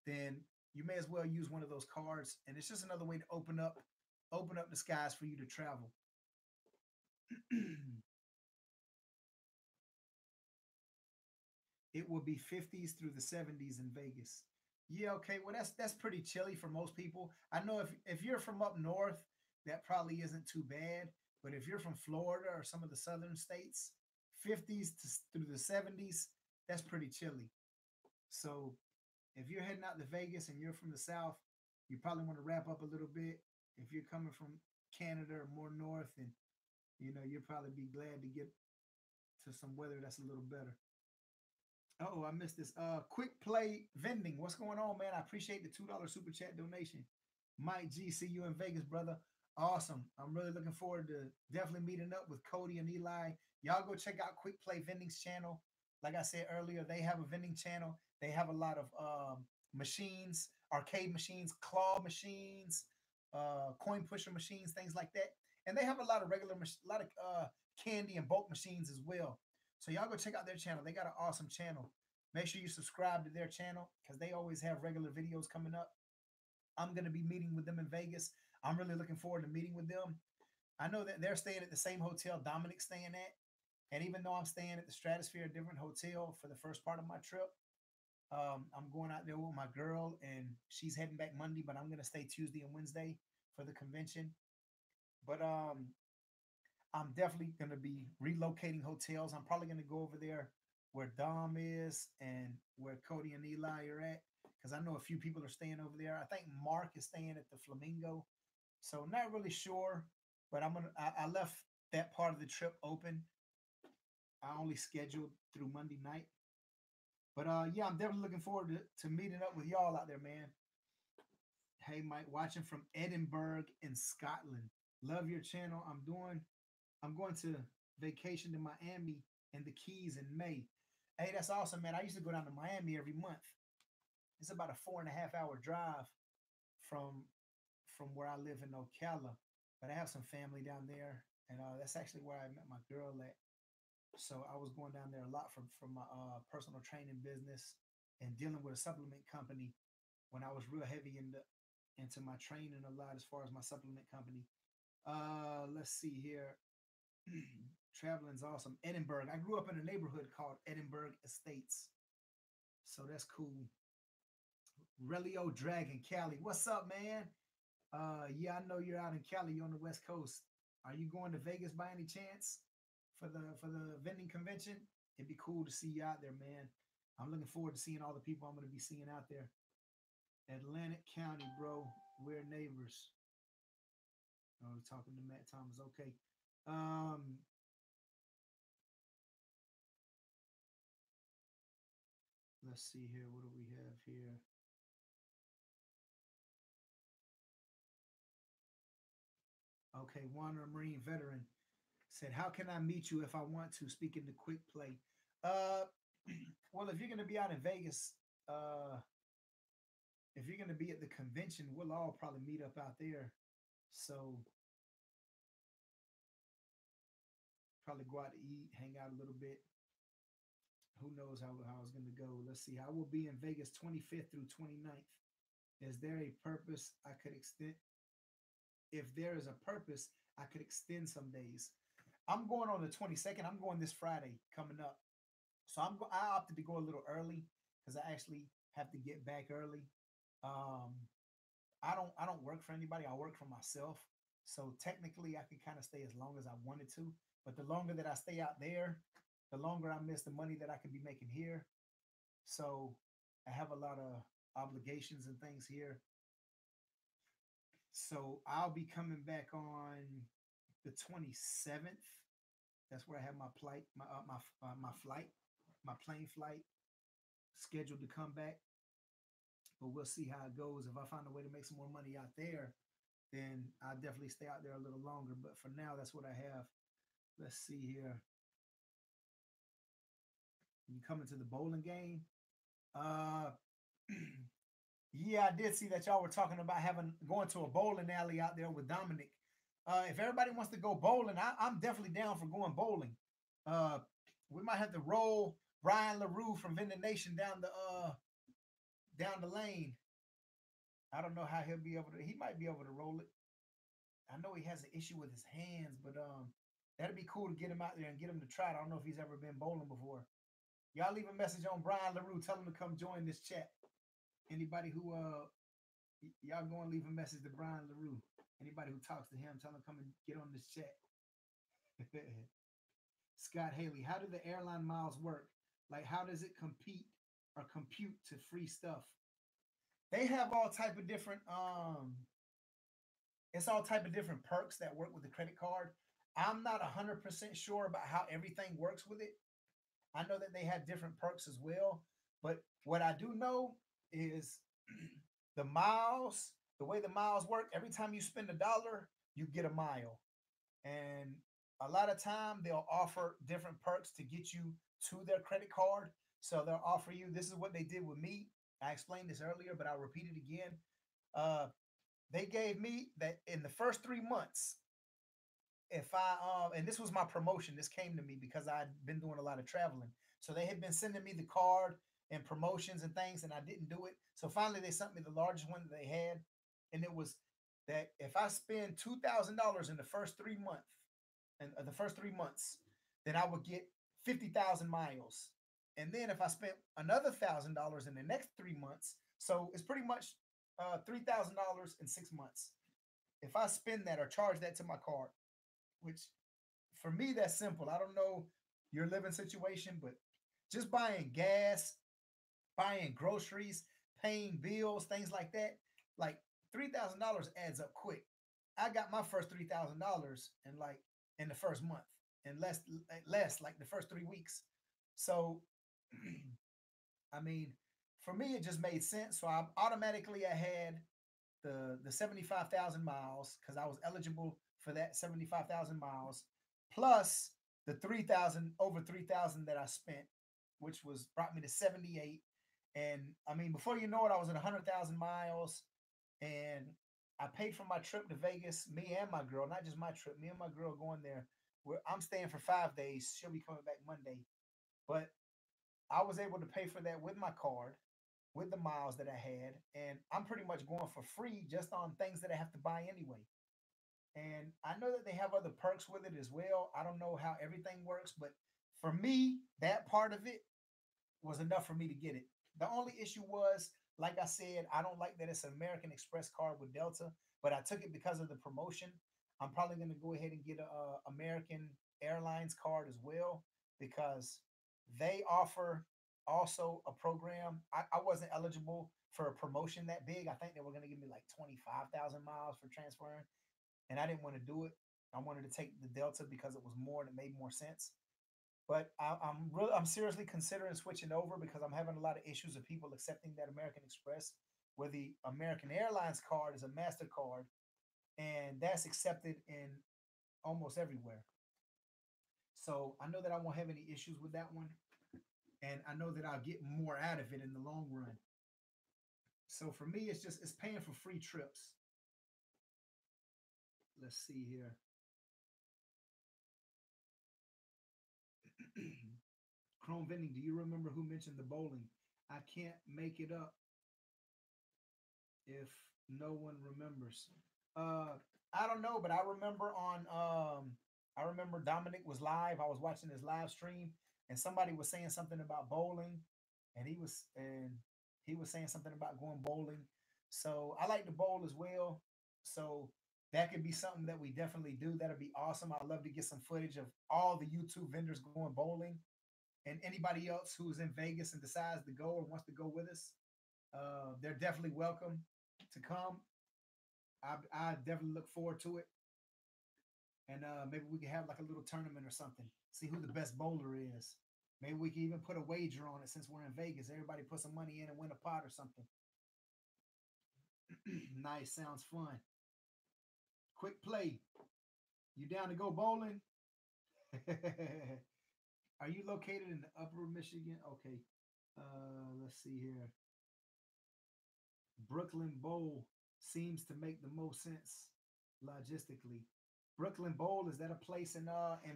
then you may as well use one of those cards. And it's just another way to open up the skies for you to travel. It will be 50s through the 70s in Vegas. Yeah, okay. Well, that's pretty chilly for most people. I know if you're from up north, that probably isn't too bad. But if you're from Florida or some of the southern states, 50s through the 70s, that's pretty chilly. So if you're heading out to Vegas and you're from the south, you probably want to wrap up a little bit. If you're coming from Canada or more north, and you'll probably be glad to get to some weather that's a little better. Oh, I missed this. Quick play vending. What's going on, man? I appreciate the $2 super chat donation. Mike G, see you in Vegas, brother. Awesome. I'm really looking forward to definitely meeting up with Cody and Eli. Y'all go check out Quick Play Vending's channel. Like I said earlier, they have a vending channel. They have a lot of machines, arcade machines, claw machines, coin pusher machines, things like that. And they have a lot of a lot of candy and bulk machines as well. So y'all go check out their channel. They got an awesome channel. Make sure you subscribe to their channel because they always have regular videos coming up. I'm going to be meeting with them in Vegas. I'm really looking forward to meeting with them. I know that they're staying at the same hotel Dominic's staying at. And even though I'm staying at the Stratosphere, a different hotel for the first part of my trip, I'm going out there with my girl and she's heading back Monday, but I'm going to stay Tuesday and Wednesday for the convention. But I'm definitely going to be relocating hotels. I'm probably going to go over there where Dom is and where Cody and Eli are at because I know a few people are staying over there. I think Mark is staying at the Flamingo. So not really sure, but I left that part of the trip open. I only scheduled through Monday night. But yeah, I'm definitely looking forward to meeting up with y'all out there, man. Hey Mike, watching from Edinburgh in Scotland. Love your channel. I'm going to vacation to Miami and the Keys in May. Hey, that's awesome, man. I used to go down to Miami every month. It's about a 4.5 hour drive from where I live in Ocala. But I have some family down there, and that's actually where I met my girl at. So I was going down there a lot from my personal training business and dealing with a supplement company when I was real heavy into my training a lot as far as my supplement company. Let's see here. Traveling's awesome. Edinburgh. I grew up in a neighborhood called Edinburgh Estates. So that's cool. Relio Dragon Cali. What's up, man? Yeah, I know you're out in Cali. You're on the West Coast. Are you going to Vegas by any chance for the vending convention? It'd be cool to see you out there, man. I'm looking forward to seeing all the people I'm going to be seeing out there. Atlantic County, bro. We're neighbors. Oh, we're talking to Matt Thomas. Okay. Um, let's see here. What do we have here? Okay, Warner Marine veteran said, "How can I meet you if I want to?" Speaking to Quick Play. Uh, well, if you're going to be out in Vegas, uh, if you're going to be at the convention, we'll all probably meet up out there. So probably go out to eat, hang out a little bit. Who knows how it's going to go? Let's see. I will be in Vegas 25th through 29th. Is there a purpose I could extend? If there is a purpose, I could extend some days. I'm going on the 22nd. I'm going this Friday coming up. So I opted to go a little early because I actually have to get back early. Um, I don't work for anybody. I work for myself. So technically, I could kind of stay as long as I wanted to. But the longer that I stay out there, the longer I miss the money that I can be making here. So I have a lot of obligations and things here. So I'll be coming back on the 27th. That's where I have my flight, my flight, my plane flight scheduled to come back. But we'll see how it goes. If I find a way to make some more money out there, then I'll definitely stay out there a little longer. But for now, that's what I have. Let's see here. You coming to the bowling game? Uh, yeah, I did see that y'all were talking about having going to a bowling alley out there with Dominic. If everybody wants to go bowling, I'm definitely down for going bowling. Uh, we might have to roll Brian LaRue from Vending Nation down the lane. I don't know how he'll be able to. He might be able to roll it. I know he has an issue with his hands, but that'd be cool to get him out there and get him to try it. I don't know if he's ever been bowling before. Y'all leave a message on Brian LaRue. Tell him to come join this chat. Anybody who y'all go and leave a message to Brian LaRue. Anybody who talks to him, tell him to come and get on this chat. Scott Haley, how do the airline miles work? Like, how does it compete or compute to free stuff? They have all type of different it's all type of different perks that work with the credit card. I'm not 100% sure about how everything works with it. I know that they have different perks as well, but what I do know is the miles, the way the miles work, every time you spend $1, you get a mile. And a lot of time they'll offer different perks to get you to their credit card. So they'll offer you, this is what they did with me. I explained this earlier, but I'll repeat it again. Uh, they gave me that in the first 3 months, if I and this was my promotion. This came to me because I'd been doing a lot of traveling. So they had been sending me the card and promotions and things, and I didn't do it. So finally they sent me the largest one that they had. And it was that if I spend $2,000 in the first 3 months, and the first 3 months, then I would get 50,000 miles. And then if I spent another $1,000 in the next 3 months, so it's pretty much $3,000 in 6 months. If I spend that or charge that to my card, which for me that's simple. I don't know your living situation, but just buying gas, buying groceries, paying bills, things like that, like $3,000 adds up quick. I got my first $3,000 in the first month, and less like the first 3 weeks. So, I mean, for me it just made sense. So I automatically I had the 75,000 miles because I was eligible for that 75,000 miles plus the 3,000 over 3,000 that I spent, which was brought me to 78. And I mean, before you know it, I was at 100,000 miles, and I paid for my trip to Vegas. Me and my girl, not just my trip. Me and my girl going there. Where I'm staying for 5 days. She'll be coming back Monday, but I was able to pay for that with my card, with the miles that I had, and I'm pretty much going for free just on things that I have to buy anyway. And I know that they have other perks with it as well. I don't know how everything works, but for me, that part of it was enough for me to get it. The only issue was like I said, I don't like that it's an American Express card with Delta, but I took it because of the promotion. I'm probably going to go ahead and get a American Airlines card as well because they offer also a program. I wasn't eligible for a promotion that big. I think they were going to give me like 25,000 miles for transferring, and I didn't want to do it. I wanted to take the Delta because it was more and it made more sense. But I'm seriously considering switching over because I'm having a lot of issues with people accepting that American Express, where the American Airlines card is a Mastercard, and that's accepted in almost everywhere. So I know that I won't have any issues with that one, and I know that I'll get more out of it in the long run. So for me, it's paying for free trips. Let's see here. Chrome Vending, do you remember who mentioned the bowling? I can't make it up if no one remembers. Uh, I don't know, but I remember Dominic was live. I was watching his live stream, and somebody was saying something about bowling, and he was saying something about going bowling. So I like to bowl as well. So that could be something that we definitely do. That'd be awesome. I'd love to get some footage of all the YouTube vendors going bowling, and anybody else who's in Vegas and decides to go or wants to go with us. They're definitely welcome to come. I definitely look forward to it, and maybe we can have like a little tournament or something. See who the best bowler is. Maybe we can even put a wager on it since we're in Vegas. Everybody put some money in and win a pot or something. Nice, sounds fun. Quick play. You down to go bowling? Are you located in the Upper Michigan? Okay. Let's see here. Brooklyn Bowl seems to make the most sense logistically. Brooklyn Bowl, is that a place in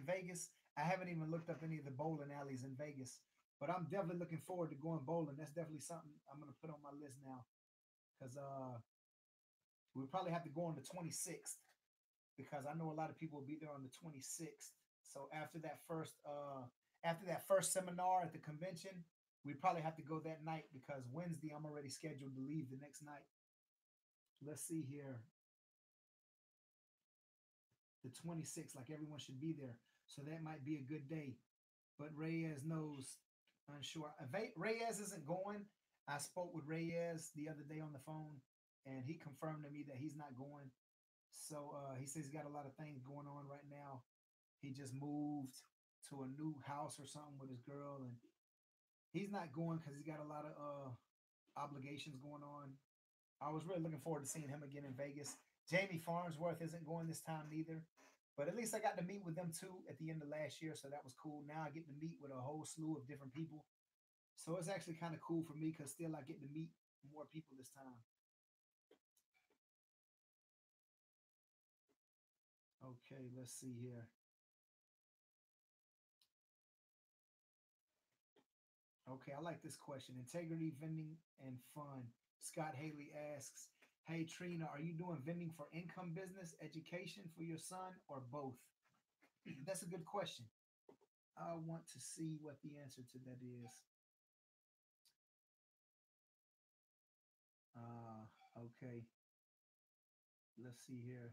Vegas? I haven't even looked up any of the bowling alleys in Vegas, but I'm definitely looking forward to going bowling. That's definitely something I'm gonna put on my list now because we'll probably have to go on the 26th because I know a lot of people will be there on the 26th. So after that first seminar at the convention, we probably have to go that night because Wednesday I'm already scheduled to leave the next night. Let's see here. The 26th, like everyone should be there. So that might be a good day. But Reyes knows, unsure. Reyes isn't going. I spoke with Reyes the other day on the phone, and he confirmed to me that he's not going. So he says he's got a lot of things going on right now. He just moved to a new house or something with his girl, and he's not going because he's got a lot of obligations going on. I was really looking forward to seeing him again in Vegas. Jamie Farnsworth isn't going this time neither. But at least I got to meet with them too at the end of last year, so that was cool. Now I get to meet with a whole slew of different people. So it's actually kind of cool for me because still I get to meet more people this time. Okay, let's see here. Okay, I like this question. Integrity, vending, and fun. Scott Haley asks, hey Trina, are you doing vending for income business, education for your son, or both? That's a good question. I want to see what the answer to that is. Okay. Let's see here.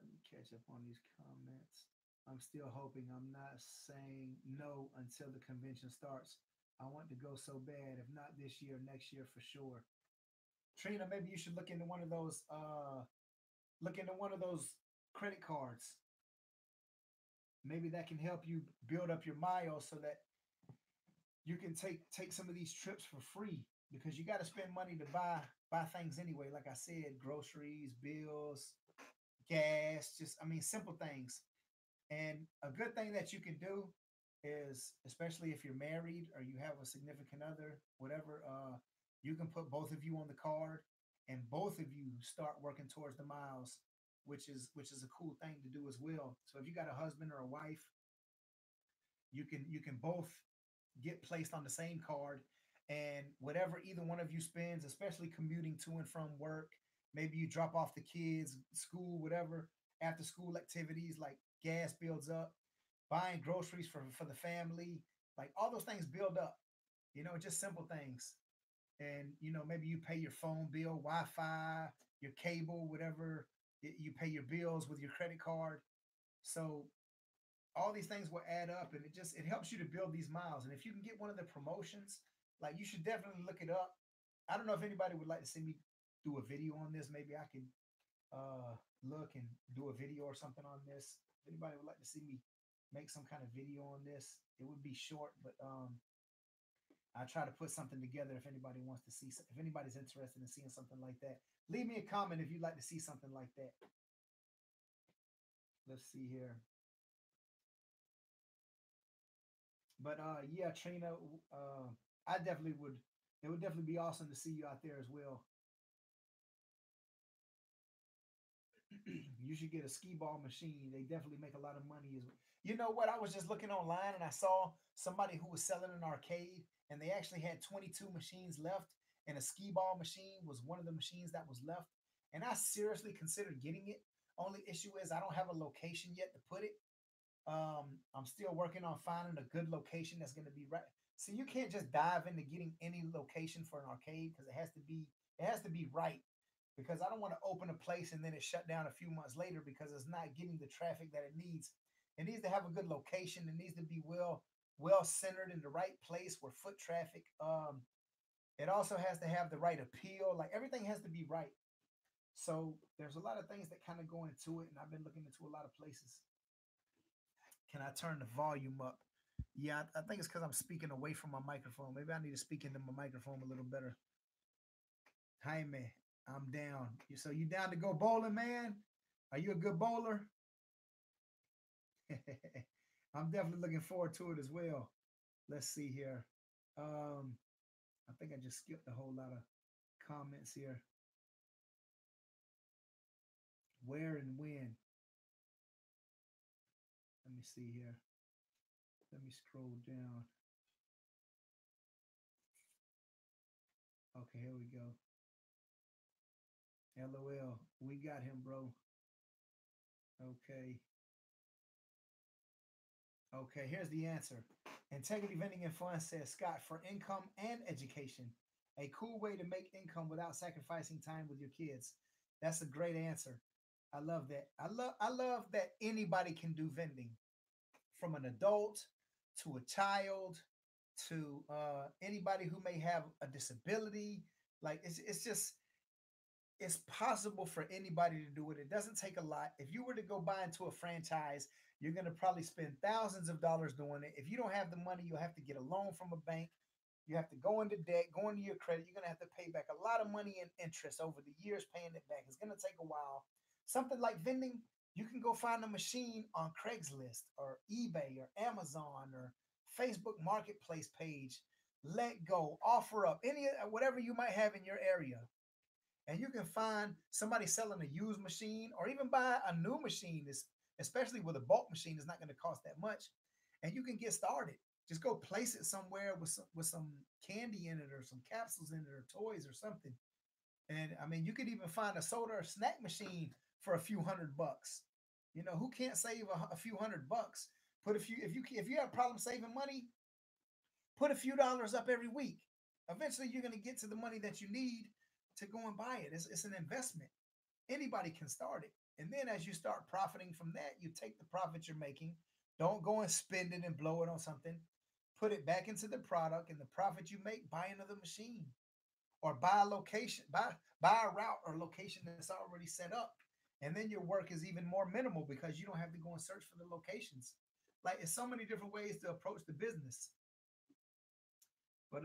Let me catch up on these comments. I'm still hoping I'm not saying no until the convention starts. I want to go so bad. If not this year, next year for sure. Trina, maybe you should look into one of those credit cards. Maybe that can help you build up your miles so that you can take some of these trips for free because you got to spend money to buy things anyway. Like I said, groceries, bills, gas, just I mean simple things. And a good thing that you can do is, especially if you're married or you have a significant other, whatever, you can put both of you on the card, and both of you start working towards the miles, which is a cool thing to do as well. So if you got a husband or a wife, you can both get placed on the same card, and whatever either one of you spends, especially commuting to and from work, maybe you drop off the kids, school, whatever, after school activities like gas builds up, buying groceries for the family, like all those things build up. You know, just simple things. And you know, maybe you pay your phone bill, Wi-Fi, your cable, whatever. You pay your bills with your credit card. So all these things will add up, and it helps you to build these miles. And if you can get one of the promotions, like, you should definitely look it up. I don't know if anybody would like to see me do a video on this. Maybe I can look and do a video or something on this. If anybody would like to see me make some kind of video on this, it would be short, but I try to put something together. If anybody wants to see, if anybody's interested in seeing something like that, leave me a comment if you'd like to see something like that. Let's see here. But yeah, Trina, I definitely would. It would definitely be awesome to see you out there as well. You should get a skee ball machine. They definitely make a lot of money. You know what? I was just looking online and I saw somebody who was selling an arcade, and they actually had 22 machines left, and a skee ball machine was one of the machines that was left. And I seriously considered getting it. Only issue is I don't have a location yet to put it. I'm still working on finding a good location that's going to be right. So you can't just dive into getting any location for an arcade, because it has to be right. Because I don't want to open a place and then it shut down a few months later because it's not getting the traffic that it needs. It needs to have a good location. It needs to be well centered in the right place where foot traffic. It also has to have the right appeal. Like, everything has to be right. So there's a lot of things that kind of go into it, and I've been looking into a lot of places. Can I turn the volume up? Yeah, I think it's because I'm speaking away from my microphone. Maybe I need to speak into my microphone a little better. Jaime, I'm down. So you down to go bowling, man? Are you a good bowler? I'm definitely looking forward to it as well. Let's see here. Um, I think I just skipped a whole lot of comments here. Where and when? Let me see here. Let me scroll down. Okay, here we go. LOL. We got him, bro. Okay. Okay, here's the answer. Integrity Vending and Fun says, Scott, for income and education, a cool way to make income without sacrificing time with your kids. That's a great answer. I love that. I love that anybody can do vending, from an adult to a child to anybody who may have a disability. Like, it's just, it's possible for anybody to do it. It doesn't take a lot. If you were to go buy into a franchise, you're going to probably spend thousands of dollars doing it. If you don't have the money, you'll have to get a loan from a bank. You have to go into debt, go into your credit. You're going to have to pay back a lot of money in interest over the years paying it back. It's going to take a while. Something like vending, you can go find a machine on Craigslist or eBay or Amazon or Facebook Marketplace page. Let go, offer up any whatever you might have in your area, and you can find somebody selling a used machine, or even buy a new machine. Especially with a bulk machine, is not going to cost that much, and you can get started. Just go place it somewhere with some candy in it, or some capsules in it, or toys or something. And I mean, you could even find a soda or snack machine for a few $100. You know, who can't save a few $100? Put a few, if you have problems saving money, put a few dollars up every week. Eventually, you're going to get to the money that you need to go and buy it. It's an investment. Anybody can start it. And then as you start profiting from that, you take the profit you're making. Don't go and spend it and blow it on something. Put it back into the product, and the profit you make, buy another machine, or buy a location, buy a route or location that's already set up. And then your work is even more minimal because you don't have to go and search for the locations. Like, it's so many different ways to approach the business. But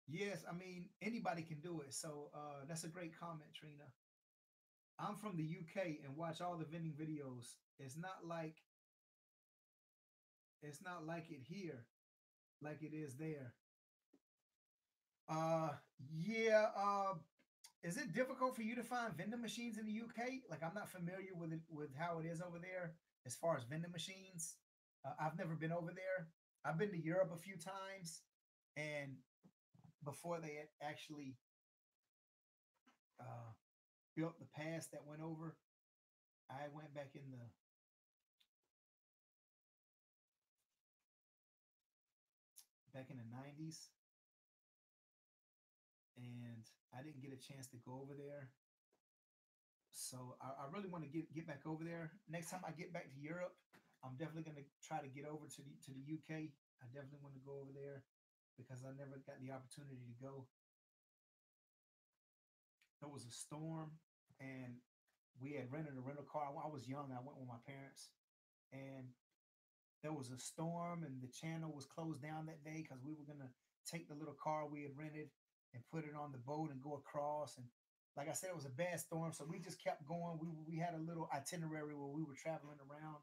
yes, I mean, anybody can do it. So that's a great comment, Trina. I'm from the UK and watch all the vending videos. It's not like it here, like it is there. Uh yeah, is it difficult for you to find vending machines in the UK? Like, I'm not familiar with it, with how it is over there as far as vending machines. I've never been over there. I've been to Europe a few times, and before they had actually uh, built the pass that went over, I went back in the back in the 90s, and I didn't get a chance to go over there. So I really want to get back over there. Next time I get back to Europe, I'm definitely going to try to get over to the UK. I definitely want to go over there because I never got the opportunity to go. There was a storm, and we had rented a rental car. I was young. I went with my parents, and there was a storm, and the channel was closed down that day because we were gonna take the little car we had rented and put it on the boat and go across. And like I said, it was a bad storm, so we just kept going. We had a little itinerary where we were traveling around,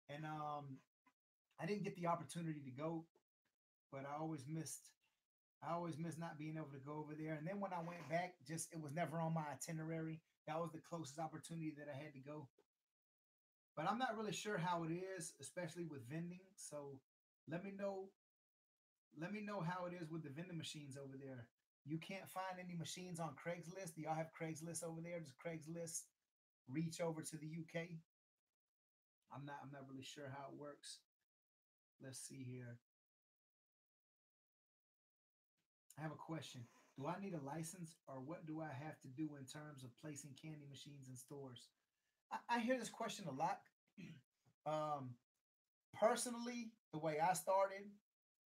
and I didn't get the opportunity to go, but I always missed not being able to go over there. And then when I went back, just it was never on my itinerary. That was the closest opportunity that I had to go. But I'm not really sure how it is, especially with vending. So let me know. Let me know how it is with the vending machines over there. You can't find any machines on Craigslist. Do y'all have Craigslist over there? Does Craigslist reach over to the UK? I'm not really sure how it works. Let's see here. I have a question. Do I need a license or what do I have to do in terms of placing candy machines in stores? I hear this question a lot. um, Personally, the way I started,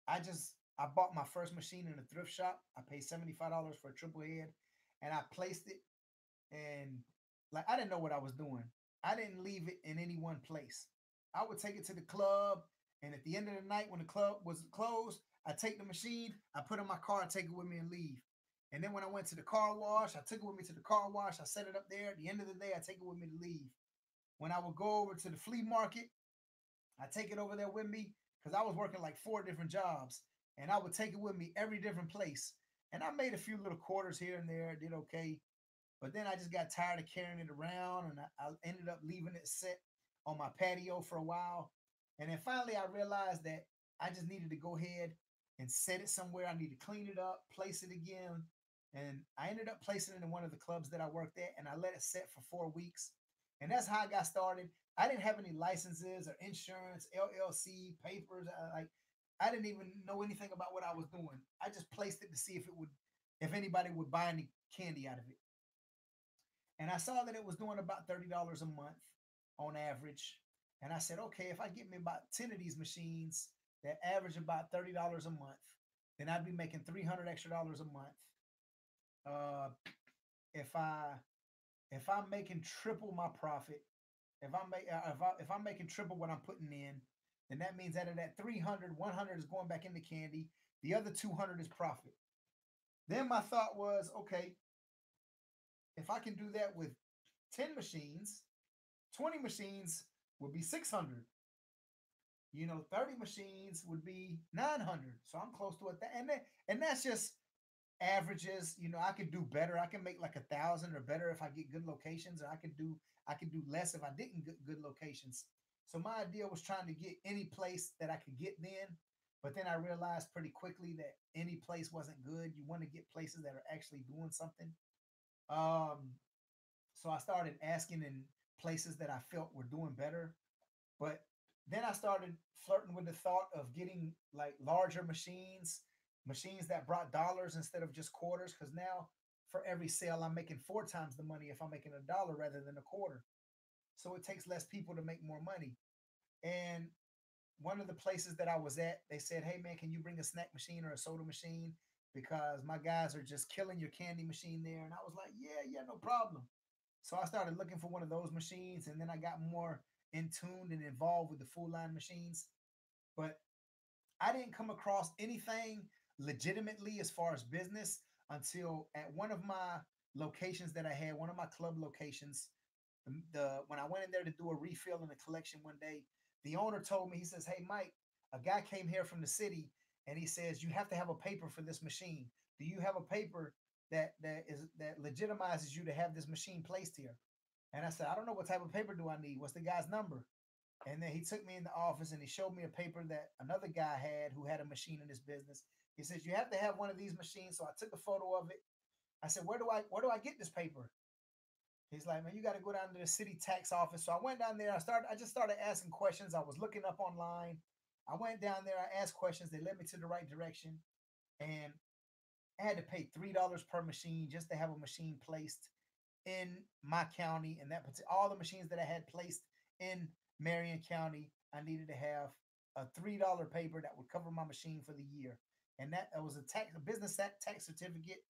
I bought my first machine in a thrift shop. I paid $75 for a triple head, and I placed it. And like I didn't know what I was doing. I didn't leave it in any one place. I would take it to the club, and at the end of the night, when the club was closed, I take the machine, I put it in my car, and take it with me and leave. And then when I went to the car wash, I took it with me to the car wash. I set it up there. At the end of the day, I take it with me to leave. When I would go over to the flea market, I take it over there with me because I was working like four different jobs, and I would take it with me every different place. And I made a few little quarters here and there, did okay. But then I just got tired of carrying it around, and I ended up leaving it set on my patio for a while. And then finally, I realized that I just needed to go ahead and set it somewhere. I need to clean it up, place it again. And I ended up placing it in one of the clubs that I worked at, and I let it set for 4 weeks. And that's how I got started. I didn't have any licenses or insurance, LLC, papers. I didn't even know anything about what I was doing. I just placed it to see if anybody would buy any candy out of it. And I saw that it was doing about $30 a month on average. And I said, okay, if I get me about 10 of these machines that average about $30 a month, then I'd be making 300 extra dollars a month. Uh, if I if I'm making triple my profit, if I'm making triple what I'm putting in, then that means out of that 300, 100 is going back into candy. The other 200 is profit. Then my thought was, okay, if I can do that with 10 machines, 20 machines would be 600. 30 machines would be 900. So I'm close to it. And that's just averages. I could do better. I can make like 1,000 or better if I get good locations, or I could do less if I didn't get good locations. So my idea was trying to get any place that I could get then. But then I realized pretty quickly that any place wasn't good. You want to get places that are actually doing something. Um, so I started asking in places that I felt were doing better. But then I started flirting with the thought of getting like larger machines, machines that brought dollars instead of just quarters. Because now for every sale, I'm making four times the money if I'm making a dollar rather than a quarter. So it takes less people to make more money. And one of the places that I was at, they said, hey man, can you bring a snack machine or a soda machine? Because my guys are just killing your candy machine there. And I was like, yeah, no problem. So I started looking for one of those machines, and then I got more in tune and involved with the full line machines. But I didn't come across anything legitimately as far as business until at one of my locations that I had, one of my club locations. The when I went in there to do a refill in the collection one day, the owner told me, he says, "Hey Mike, a guy came here from the city, and he says you have to have a paper for this machine. Do you have a paper that legitimizes you to have this machine placed here?" And I said, "I don't know, what type of paper do I need? What's the guy's number?" And then he took me in the office and he showed me a paper that another guy had who had a machine in his business. He says, "You have to have one of these machines." So I took a photo of it. I said, "Where do I get this paper?" He's like, "Man, you got to go down to the city tax office." So I went down there. I just started asking questions. I was looking up online. I went down there. I asked questions. They led me to the right direction, and I had to pay $3 per machine just to have a machine placed in my county. And all the machines that I had placed in Marion County, I needed to have a $3 paper that would cover my machine for the year. And that was a business tax certificate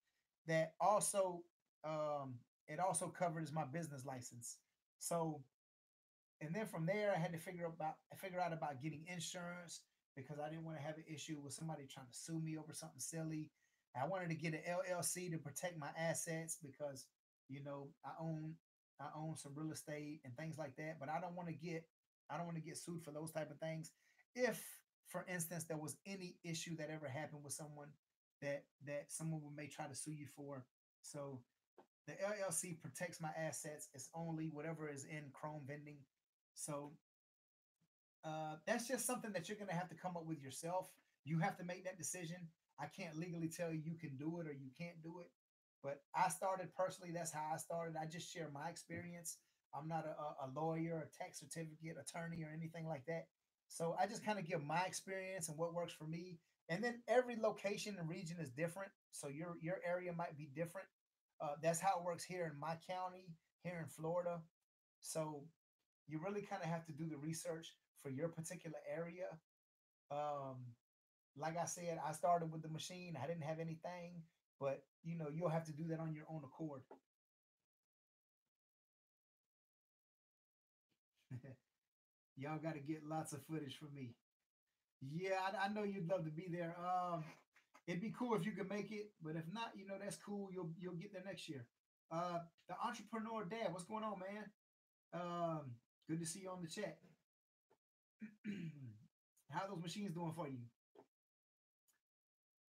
that also um, it also covers my business license. So and then from there, I had to figure out about getting insurance because I didn't want to have an issue with somebody trying to sue me over something silly. I wanted to get an LLC to protect my assets because you know I own some real estate and things like that. But I don't want to get sued for those type of things. If, for instance, there was any issue that ever happened with someone that someone may try to sue you for. So the LLC protects my assets. It's only whatever is in Chrome vending. So that's just something that you're going to have to come up with yourself. You have to make that decision. I can't legally tell you can do it or you can't do it. But I started personally. That's how I started. I just share my experience. I'm not a lawyer, a tax certificate attorney, or anything like that. So I just kind of give my experience and what works for me. And then every location and region is different. So your area might be different. That's how it works here in my county, here in Florida. So you really kind of have to do the research for your particular area. Um, like I said, I started with the machine. I didn't have anything, but you'll have to do that on your own accord. Y'all got to get lots of footage for me. Yeah, I know you'd love to be there. It'd be cool if you could make it, but if not, that's cool. You'll get there next year. The entrepreneur dad, what's going on, man? Um, Good to see you on the chat. How are those machines doing for you?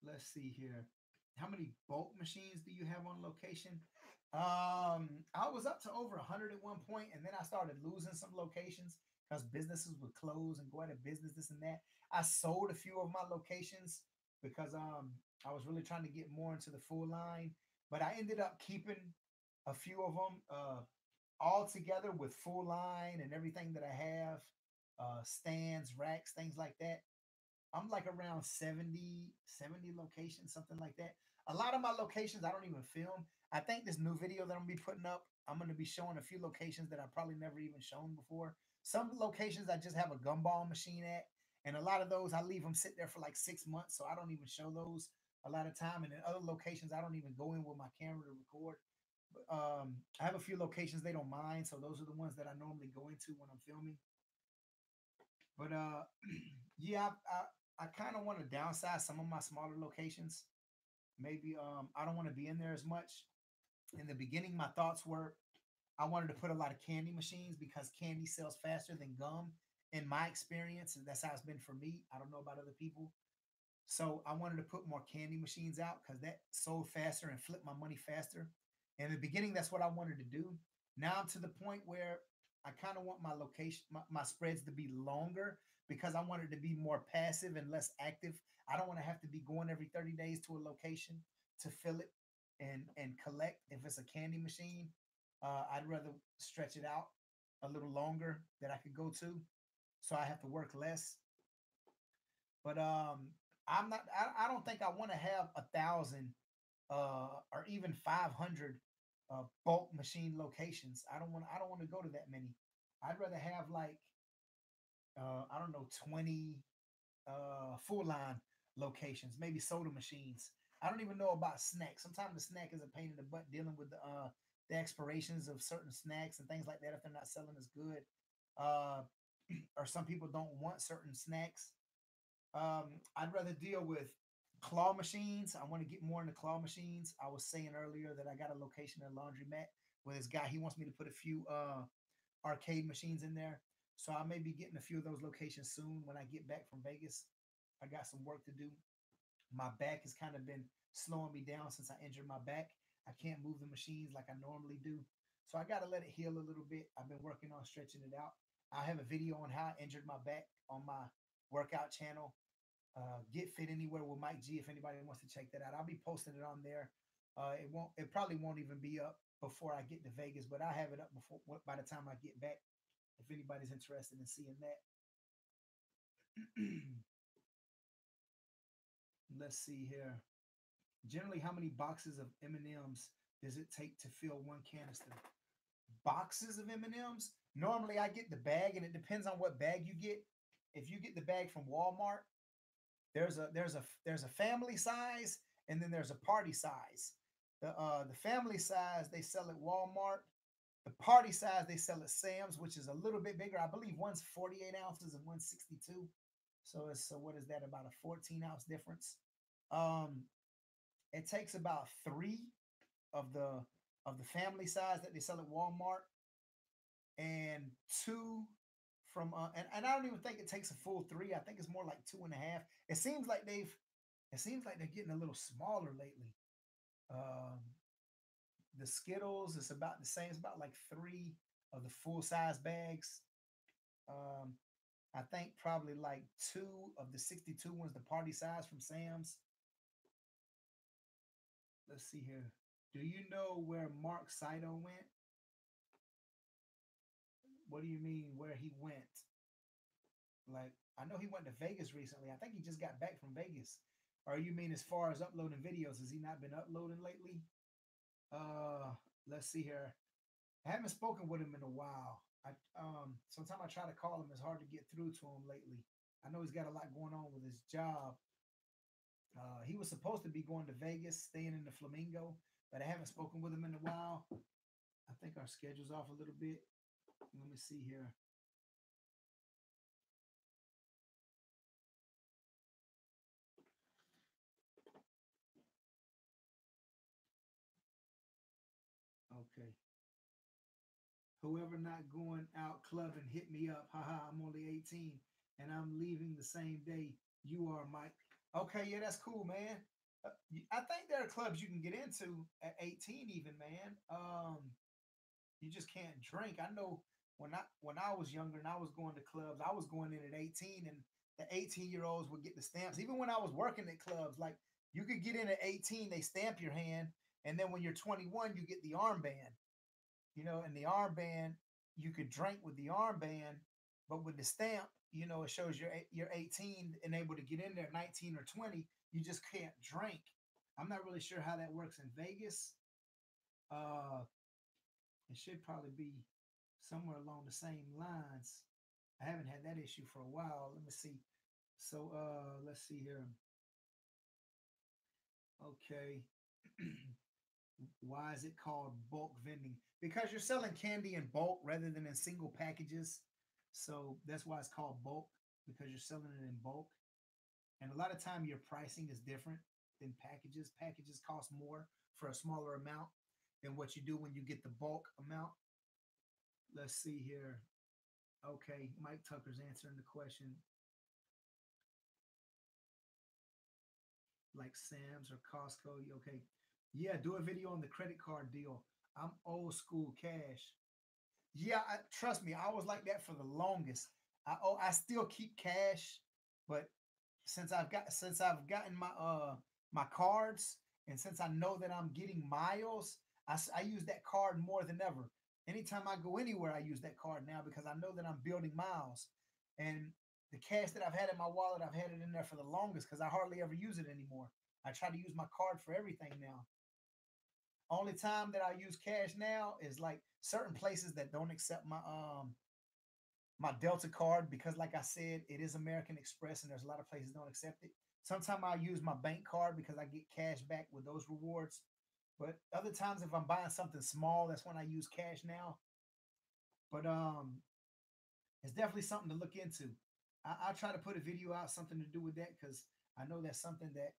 Let's see here. How many bulk machines do you have on location? I was up to over 100 at one point, and then I started losing some locations because businesses would close and go out of business, this and that. I sold a few of my locations because I was really trying to get more into the full line, but I ended up keeping a few of them all together with full line and everything that I have, stands, racks, things like that. I'm like around 70 locations, something like that. A lot of my locations I don't even film. I think this new video that I'm gonna be putting up, I'm gonna be showing a few locations that I probably never even shown before. Some locations I just have a gumball machine at, and a lot of those I leave them sit there for like 6 months, so I don't even show those a lot of time. And in other locations, I don't even go in with my camera to record. But I have a few locations they don't mind, so those are the ones that I normally go into when I'm filming. But yeah, I kind of want to downsize some of my smaller locations. Maybe I don't want to be in there as much. In the beginning, my thoughts were I wanted to put a lot of candy machines because candy sells faster than gum. In my experience, and that's how it's been for me. I don't know about other people. So I wanted to put more candy machines out because that sold faster and flipped my money faster. In the beginning, that's what I wanted to do. Now I'm to the point where I kind of want my spreads to be longer because I want it to be more passive and less active. I don't want to have to be going every 30 days to a location to fill it and collect. If it's a candy machine, I'd rather stretch it out a little longer that I could go to, so I have to work less. But I'm not. I don't think I want to have 1,000 or even 500 bulk machine locations. I don't want. I don't want to go to that many. I'd rather have like I don't know 20 full line locations, maybe soda machines. I don't even know about snacks. Sometimes the snack is a pain in the butt dealing with the expirations of certain snacks and things like that if they're not selling as good. Uh, or some people don't want certain snacks. I'd rather deal with claw machines. I want to get more into claw machines. I was saying earlier that I got a location in laundromat where this guy he wants me to put a few arcade machines in there. So I may be getting a few of those locations soon when I get back from Vegas. I got some work to do. My back has kind of been slowing me down since I injured my back. I can't move the machines like I normally do. So I got to let it heal a little bit. I've been working on stretching it out. I have a video on how I injured my back on my workout channel. Get Fit Anywhere with Mike G. If anybody wants to check that out, I'll be posting it on there. It won't. It probably won't even be up before I get to Vegas, but I have it up before by the time I get back. If anybody's interested in seeing that. Let's see here. Generally, how many boxes of M&Ms does it take to fill one canister? Boxes of M&Ms? Normally, I get the bag, and it depends on what bag you get. If you get the bag from Walmart, there's a family size, and then there's a party size. The family size they sell at Walmart. The party size they sell at Sam's, which is a little bit bigger. I believe one's 48 ounces and one's 62. So what is that? About a 14-ounce difference. Um, it takes about three of the family size that they sell at Walmart, and two from and I don't even think it takes a full three. I think it's more like two and a half. It seems like they're getting a little smaller lately. Um, the Skittles is about the same. It's about like three of the full size bags. Um, I think probably like two of the 62 ones, the party size from Sam's. Let's see here. Do you know where Mark Saito went? What do you mean where he went? Like, I know he went to Vegas recently. I think he just got back from Vegas. Or you mean as far as uploading videos? Has he not been uploading lately? Uh, let's see here. I haven't spoken with him in a while. Sometimes I try to call him. It's hard to get through to him lately. I know he's got a lot going on with his job. He was supposed to be going to Vegas, staying in the Flamingo, but I haven't spoken with him in a while. I think our schedule's off a little bit. Let me see here. Okay. Whoever not going out clubbing, hit me up. Haha, I'm only 18 and I'm leaving the same day you are, Mike. Okay, yeah, that's cool, man. I think there are clubs you can get into at 18 even, man. You just can't drink. I know when I was younger and I was going to clubs, I was going in at 18 and the 18-year-olds would get the stamps. Even when I was working at clubs, like you could get in at 18, they stamp your hand, and then when you're 21, you get the armband. And the armband, you could drink with the armband, but with the stamp, it shows you're 18 and able to get in there, 19 or 20. You just can't drink. I'm not really sure how that works in Vegas. Uh, it should probably be somewhere along the same lines. I haven't had that issue for a while. Let me see. So let's see here. Okay. Why is it called bulk vending? Because you're selling candy in bulk rather than in single packages. So that's why it's called bulk, because you're selling it in bulk. And a lot of time your pricing is different than packages. Packages cost more for a smaller amount than what you do when you get the bulk amount. Let's see here. Okay, Mike Tucker's answering the question, like Sam's or Costco. Okay, yeah, do a video on the credit card deal. I'm old school cash. Yeah, trust me, I was like that for the longest. I still keep cash, but since I've gotten my cards, and since I know that I'm getting miles, I use that card more than ever. Anytime I go anywhere, I use that card now because I know that I'm building miles. And the cash that I've had in my wallet, I've had it in there for the longest because I hardly ever use it anymore. I try to use my card for everything now. Only time that I use cash now is like certain places that don't accept my Delta card because, like I said, it is American Express, and there's a lot of places don't accept it. Sometimes I use my bank card because I get cash back with those rewards. But other times, if I'm buying something small, that's when I use cash now. But it's definitely something to look into. I try to put a video out, something to do with that, because I know that's something that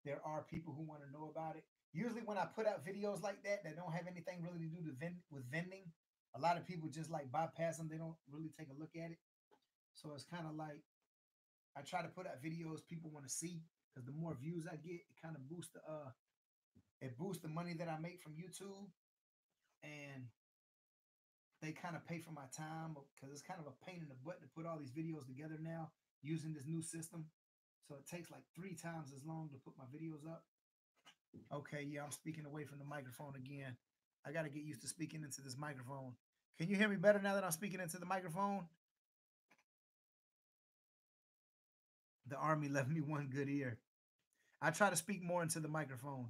there are people who want to know about it. Usually, when I put out videos like that don't have anything really to do with vending, a lot of people just like bypass them. They don't really take a look at it. So it's kind of like I try to put out videos people want to see because the more views I get, it kind of boosts the money that I make from YouTube, and they kind of pay for my time because it's kind of a pain in the butt to put all these videos together now using this new system. So it takes like 3 times as long to put my videos up. Okay, yeah, I'm speaking away from the microphone again. I got to get used to speaking into this microphone. Can you hear me better now that I'm speaking into the microphone? The Army left me one good ear. I try to speak more into the microphone.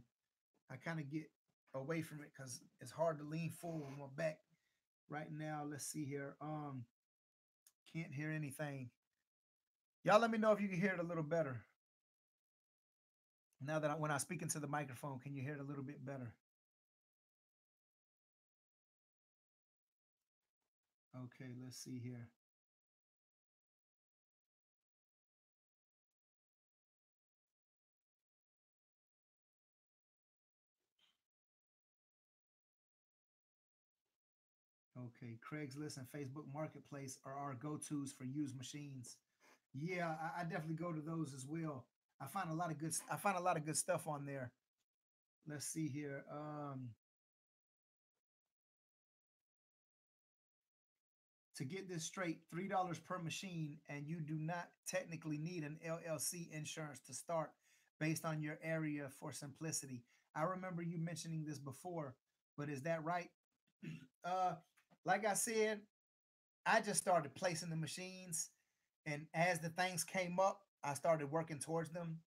I kind of get away from it because it's hard to lean forward with my back right now. Let's see here. Can't hear anything. Y'all let me know if you can hear it a little better. Now that when I speak into the microphone, can you hear it a little bit better? Okay, let's see here. Okay, Craigslist and Facebook Marketplace are our go-tos for used machines. Yeah, I definitely go to those as well. I find a lot of good stuff on there. Let's see here. To get this straight, $3 per machine, and you do not technically need an LLC insurance to start based on your area for simplicity. I remember you mentioning this before, but is that right? uh, like I said, I just started placing the machines, and as the things came up, I started working towards them.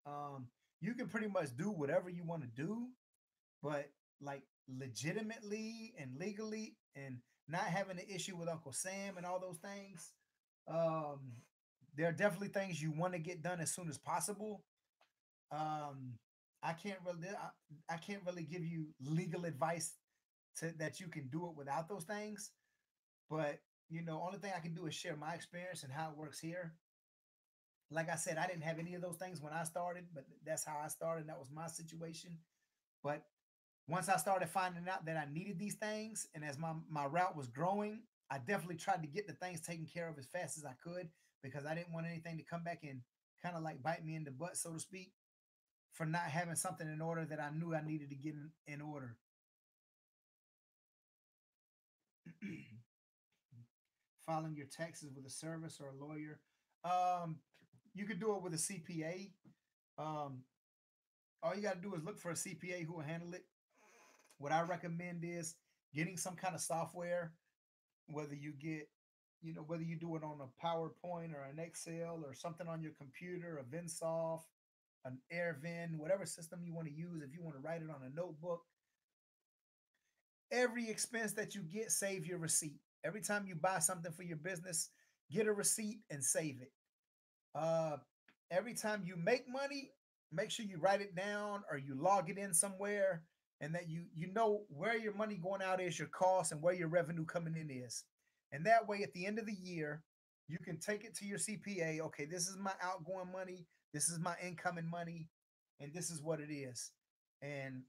Um, you can pretty much do whatever you want to do, but like legitimately and legally and not having an issue with Uncle Sam and all those things, um, there are definitely things you want to get done as soon as possible. Um, I can't really give you legal advice to that you can do it without those things. But only thing I can do is share my experience and how it works here. Like I said, I didn't have any of those things when I started, but that's how I started. That was my situation. But once I started finding out that I needed these things, and as my route was growing, I definitely tried to get the things taken care of as fast as I could because I didn't want anything to come back and kind of like bite me in the butt, so to speak, for not having something in order that I knew I needed to get in order. Filing your taxes with a service or a lawyer. Um, you could do it with a CPA. Um, all you got to do is look for a CPA who will handle it. What I recommend is getting some kind of software, whether you get, whether you do it on a PowerPoint or an Excel or something on your computer, a VinSoft, an AirVin, whatever system you want to use. If you want to write it on a notebook, every expense that you get, save your receipt. Every time you buy something for your business, get a receipt and save it. Uh, every time you make money, make sure you write it down or you log it in somewhere, and that you know where your money going out is, your cost, and where your revenue coming in is. And that way, at the end of the year, you can take it to your CPA. Okay, this is my outgoing money, this is my incoming money, and this is what it is. And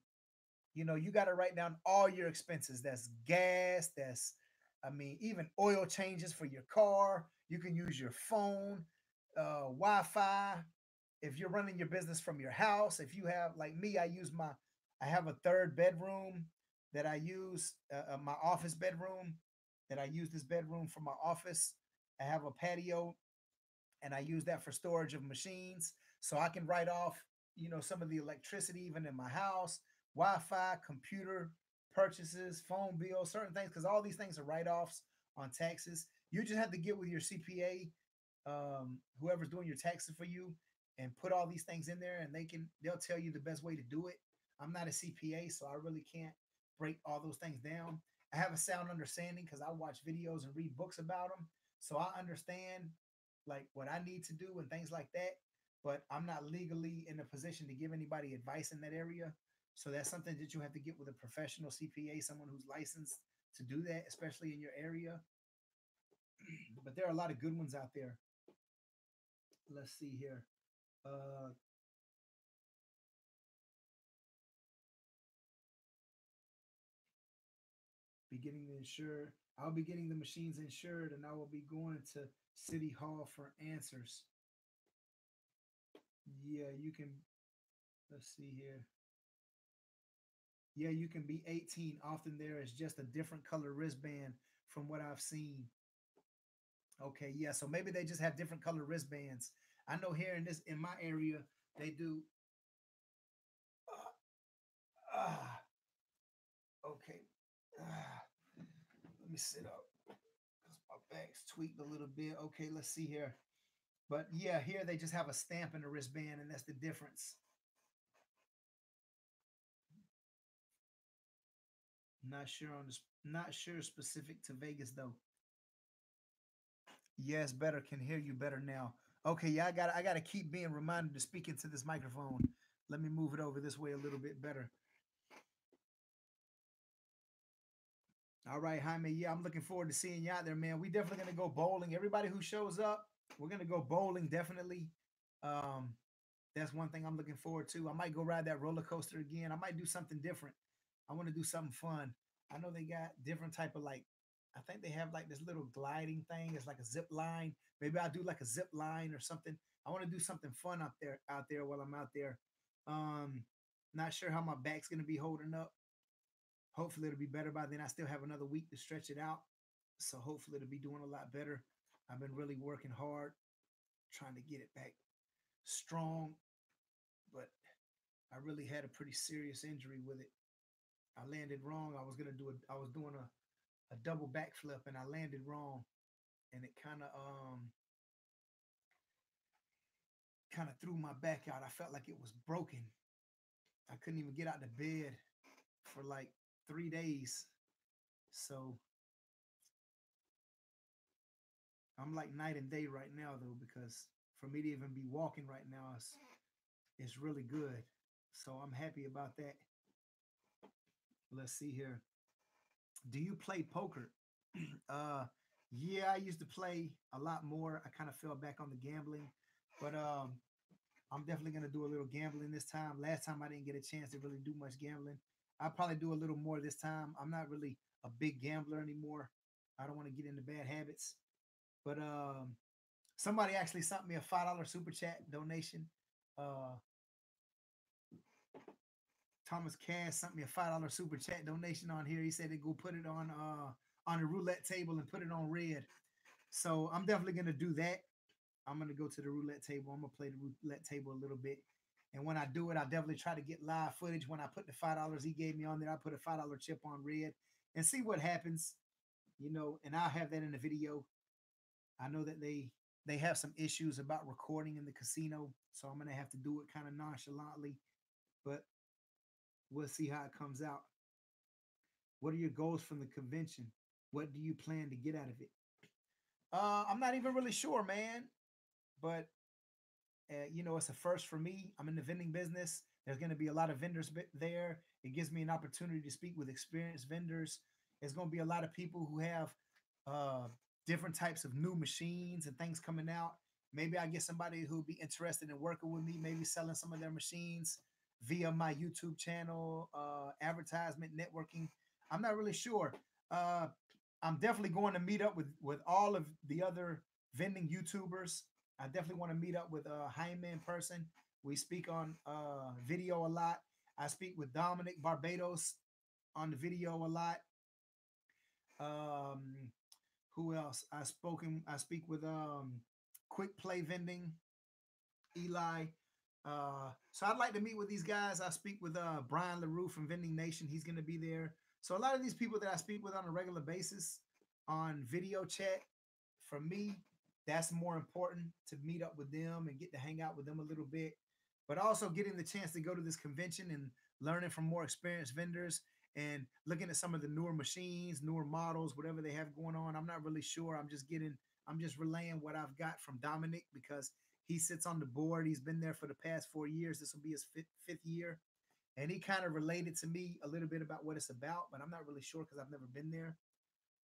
you got to write down all your expenses. That's gas, that's, I mean, even oil changes for your car. You can use your phone, Wi-Fi. If you're running your business from your house, if you have, like me, I have a third bedroom that I use, my office bedroom, that I use this bedroom for my office. I have a patio, and I use that for storage of machines. So I can write off, some of the electricity even in my house, Wi-Fi, computer purchases, phone bills, certain things, because all these things are write-offs on taxes. You just have to get with your CPA, whoever's doing your taxes for you, and put all these things in there, and they'll tell you the best way to do it. I'm not a CPA, so I really can't break all those things down. I have a sound understanding because I watch videos and read books about them, so I understand like what I need to do and things like that. But I'm not legally in a position to give anybody advice in that area. So that's something that you have to get with a professional CPA, someone who's licensed to do that, especially in your area. But there are a lot of good ones out there. Let's see here. Uh, be getting the insured. I'll be getting the machines insured, and I will be going to City Hall for answers. Yeah, you can. Let's see here. Yeah, you can be 18. Often there is just a different color wristband from what I've seen. Okay, yeah. So maybe they just have different color wristbands. I know here in my area they do. Uh, okay. Let me sit up because my back's tweaked a little bit. Okay, let's see here. But yeah, here they just have a stamp in the wristband, and that's the difference. Not sure specific to Vegas though. Yes, better. Can hear you better now. Okay, yeah, I gotta keep being reminded to speak into this microphone. Let me move it over this way a little bit better. All right, Jaime. Yeah, I'm looking forward to seeing you out there, man. We definitely gonna go bowling. Everybody who shows up, we're gonna go bowling definitely. Um, that's one thing I'm looking forward to. I might go ride that roller coaster again. I might do something different. I want to do something fun. I know they got different type of like. I think they have like this little gliding thing. It's like a zip line. Maybe I'll do like a zip line or something. I want to do something fun out there while I'm out there. Um, Not sure how my back's gonna be holding up. Hopefully it'll be better by then. I still have another week to stretch it out. So hopefully it'll be doing a lot better. I've been really working hard, trying to get it back strong, but I really had a pretty serious injury with it. I landed wrong. I was doing a double backflip and I landed wrong and it kind of threw my back out. I felt like it was broken. I couldn't even get out of bed for like 3 days. So I'm like night and day right now though, because for me to even be walking right now is really good. So I'm happy about that. Let's see here. Do you play poker? uh yeah, I used to play a lot more. I kind of fell back on the gambling, but I'm definitely gonna do a little gambling this time. Last time I didn't get a chance to really do much gambling. I'll probably do a little more this time. I'm not really a big gambler anymore. I don't want to get into bad habits. But somebody actually sent me a $5 super chat donation. Uh Thomas Cass sent me a $5 super chat donation on here. He said to go put it on the roulette table and put it on red. So I'm definitely gonna do that. I'm gonna go to the roulette table. I'm gonna play the roulette table a little bit. And when I do it, I'll definitely try to get live footage. When I put the $5 he gave me on there, I put a $5 chip on red and see what happens, and I'll have that in the video. I know that they have some issues about recording in the casino, so I'm gonna have to do it kind of nonchalantly, but we'll see how it comes out. What are your goals from the convention? What do you plan to get out of it? I'm not even really sure, man. But it's a first for me. I'm in the vending business. There's going to be a lot of vendors there. It gives me an opportunity to speak with experienced vendors. There's going to be a lot of people who have uh, different types of new machines and things coming out. Maybe I get somebody who'll be interested in working with me, maybe selling some of their machines via my YouTube channel, advertisement, networking. I'm not really sure. Uh, I'm definitely going to meet up with all of the other vending YouTubers. I definitely want to meet up with Jaime in person. We speak on video a lot. I speak with Dominic Barbados on the video a lot. Um, who else? I speak with Quick Play Vending, Eli. So I'd like to meet with these guys. I speak with Brian LaRue from Vending Nation. He's going to be there. So a lot of these people that I speak with on a regular basis on video chat, for me, that's more important to meet up with them and get to hang out with them a little bit. But also getting the chance to go to this convention and learning from more experienced vendors and looking at some of the newer machines, newer models, whatever they have going on. I'm not really sure. I'm just relaying what I've got from Dominic because he sits on the board. He's been there for the past 4 years. This will be his fifth year. And he kind of related to me a little bit about what it's about, but I'm not really sure because I've never been there.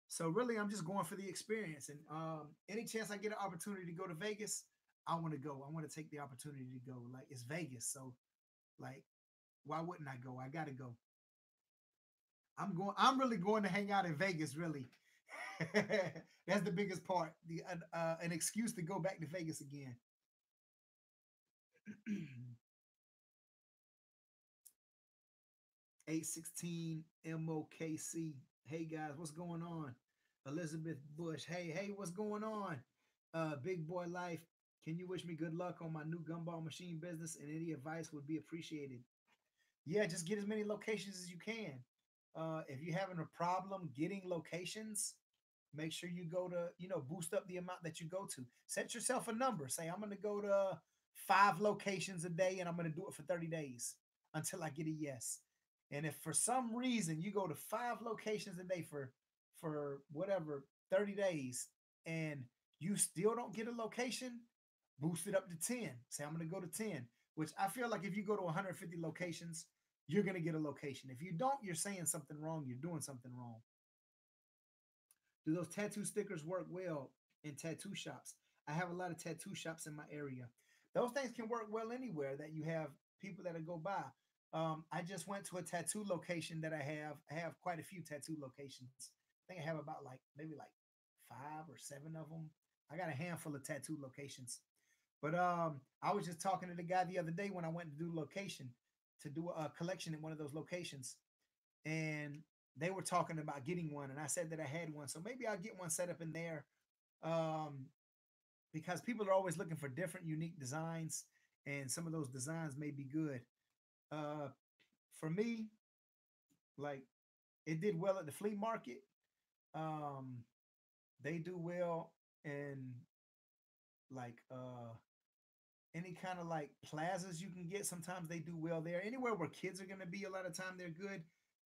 So really, I'm just going for the experience. And any chance I get an opportunity to go to Vegas, I want to go. I want to take the opportunity to go. Like it's Vegas, so like, why wouldn't I go? I got to go. I'm going. I'm really going to hang out in Vegas. Really, that's the biggest part. An excuse to go back to Vegas again. 816 MOKC. Hey guys, what's going on? Elizabeth Bush. Hey, what's going on? Big Boy Life. Can you wish me good luck on my new gumball machine business and any advice would be appreciated? Yeah, just get as many locations as you can. If you're having a problem getting locations, Make sure you go to, boost up the amount that you go to. Set yourself a number. Say, I'm going to go to 5 locations a day and I'm going to do it for 30 days until I get a yes. And if for some reason you go to 5 locations a day for whatever 30 days and you still don't get a location, boost it up to 10. Say, I'm going to go to 10, which I feel like if you go to 150 locations, you're going to get a location. If you don't, you're saying something wrong. You're doing something wrong. Do those tattoo stickers work well in tattoo shops? I have a lot of tattoo shops in my area. Those things can work well anywhere that you have people that go by. I just went to a tattoo location that I have. I have quite a few tattoo locations. I think I have about like maybe like 5 or 7 of them. I got a handful of tattoo locations. But I was just talking to the guy the other day when I went to do location to do a collection in one of those locations, and they were talking about getting one, and I said that I had one, so maybe I'll get one set up in there, um, because people are always looking for different, unique designs, and some of those designs may be good. Uh, for me, like it did well at the flea market. Um, they do well in like any kind of like plazas you can get. Sometimes they do well there. Anywhere where kids are going to be, a lot of time they're good.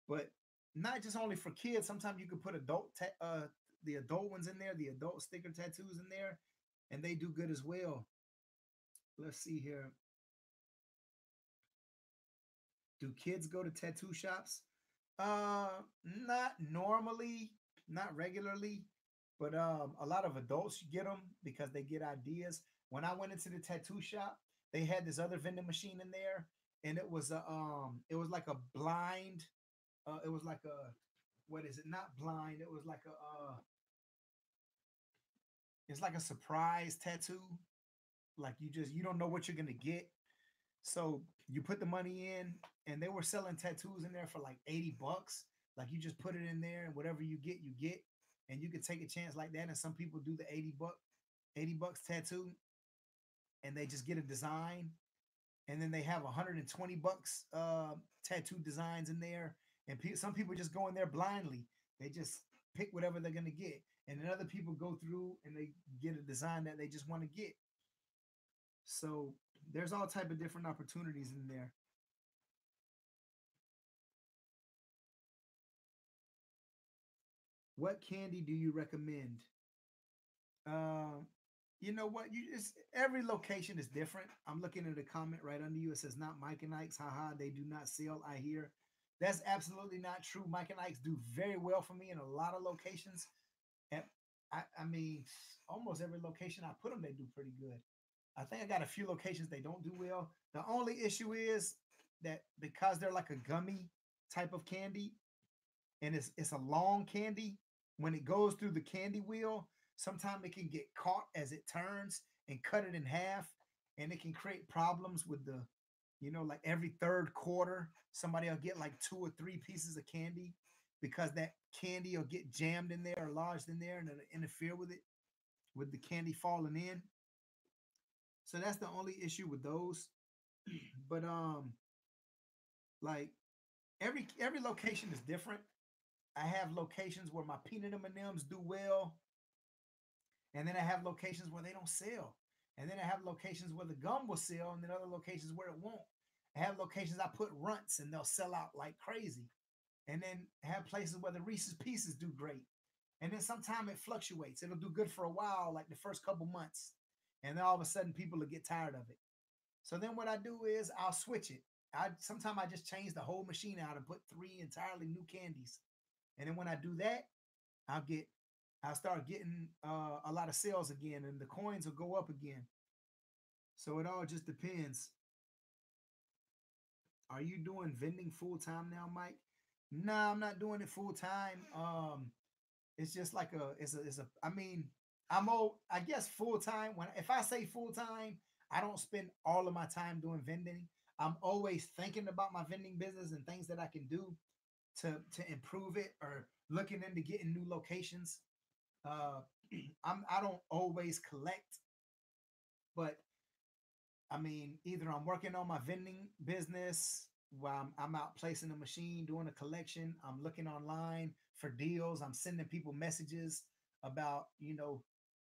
But not just only for kids. Sometimes you could put the adult ones in there, the adult sticker tattoos in there, and they do good as well. Let's see here. Do kids go to tattoo shops? Not normally, not regularly, but a lot of adults get them because they get ideas. When I went into the tattoo shop, they had this other vending machine in there, and it was like a blind, it was like a, what is it? Not blind. It was like it's like a surprise tattoo. Like you don't know what you're gonna get. So you put the money in, and they were selling tattoos in there for like $80. Like you just put it in there, and whatever you get, you get, and you can take a chance like that. And some people do the $80 tattoo, and they just get a design, and then they have $120 tattoo designs in there. And some people just go in there blindly. They just pick whatever they're gonna get, and then other people go through and they get a design that they just want to get. So there's all type of different opportunities in there. What candy do you recommend? Um, you know what? You just every location is different. I'm looking at a comment right under you. It says not Mike and Ike's. Haha, they do not sell. I hear. That's absolutely not true. Mike and Ike's do very well for me in a lot of locations. And I mean, almost every location I put them, they do pretty good. I think I got a few locations they don't do well. The only issue is that because they're like a gummy type of candy, and it's a long candy, when it goes through the candy wheel, sometimes it can get caught as it turns and cut it in half, and it can create problems with the, like every third quarter, somebody will get like 2 or 3 pieces of candy because that candy will get jammed in there or lodged in there and it'll interfere with it, with the candy falling in. So that's the only issue with those. But like every location is different. I have locations where my peanut M&Ms do well, and then I have locations where they don't sell, and then I have locations where the gum will sell, and then other locations where it won't. I have locations I put runts and they'll sell out like crazy, and then I have places where the Reese's Pieces do great, and then sometimes it fluctuates. It'll do good for a while, like the first couple months, and then all of a sudden people will get tired of it. So then what I do is I'll switch it. I sometimes I just change the whole machine out and put 3 entirely new candies. And then when I do that, I'll get I'll start getting a lot of sales again, and the coins will go up again. So it all just depends. Are you doing vending full time now, Mike? No, I'm not doing it full time. It's just like it's a. I mean, I guess full time. When if I say full time, I don't spend all of my time doing vending. I'm always thinking about my vending business and things that I can do to improve it, or looking into getting new locations. Uh, I don't always collect, but I mean, either I'm working on my vending business while I'm out placing a machine, doing a collection. I'm looking online for deals. I'm sending people messages. about,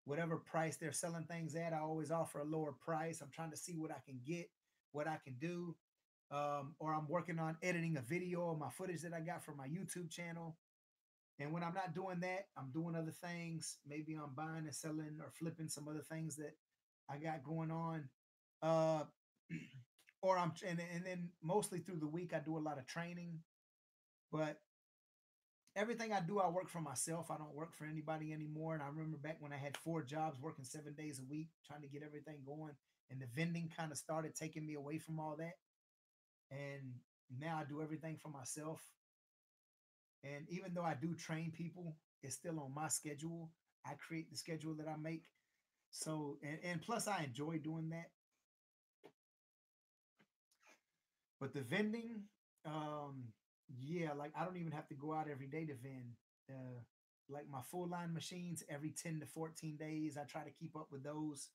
whatever price they're selling things at. I always offer a lower price. I'm trying to see what I can get, what I can do. Or I'm working on editing a video of my footage that I got for my YouTube channel. And when I'm not doing that, I'm doing other things. Maybe I'm buying and selling or flipping some other things that I got going on. Uh, or and then mostly through the week, I do a lot of training. But everything I do, I work for myself. I don't work for anybody anymore. And I remember back when I had 4 jobs, working 7 days a week, trying to get everything going. And the vending kind of started taking me away from all that. And now I do everything for myself. And even though I do train people, it's still on my schedule. I create the schedule that I make. So, and plus, I enjoy doing that. But the vending, yeah, like I don't even have to go out every day to vend. Like my full line machines, every 10 to 14 days, I try to keep up with those.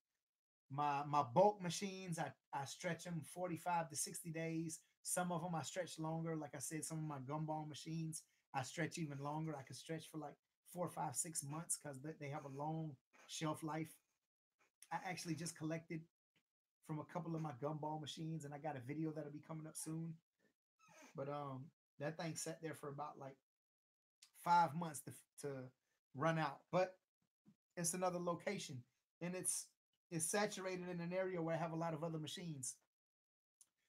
My bulk machines, I stretch them 45 to 60 days. Some of them I stretch longer. Like I said, some of my gumball machines I stretch even longer. I can stretch for like 4, 5, 6 months because they have a long shelf life. I actually just collected from a couple of my gumball machines, and I got a video that'll be coming up soon. But that thing sat there for about like 5 months to run out. But it's another location, and it's saturated in an area where I have a lot of other machines.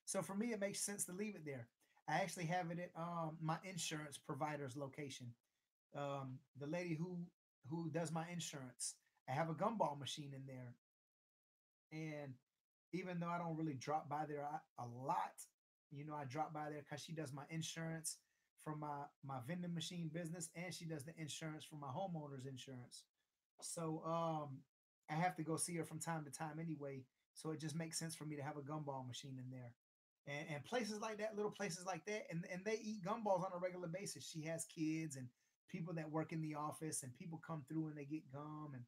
So for me, it makes sense to leave it there. I actually have it at my insurance provider's location. The lady who does my insurance, I have a gumball machine in there, and even though I don't really drop by there a lot, I drop by there because she does my insurance for my vending machine business, and she does the insurance for my homeowner's insurance. So I have to go see her from time to time anyway. So it just makes sense for me to have a gumball machine in there. And places like that, little places like that, and they eat gumballs on a regular basis. She has kids and people that work in the office, and people come through and they get gum. And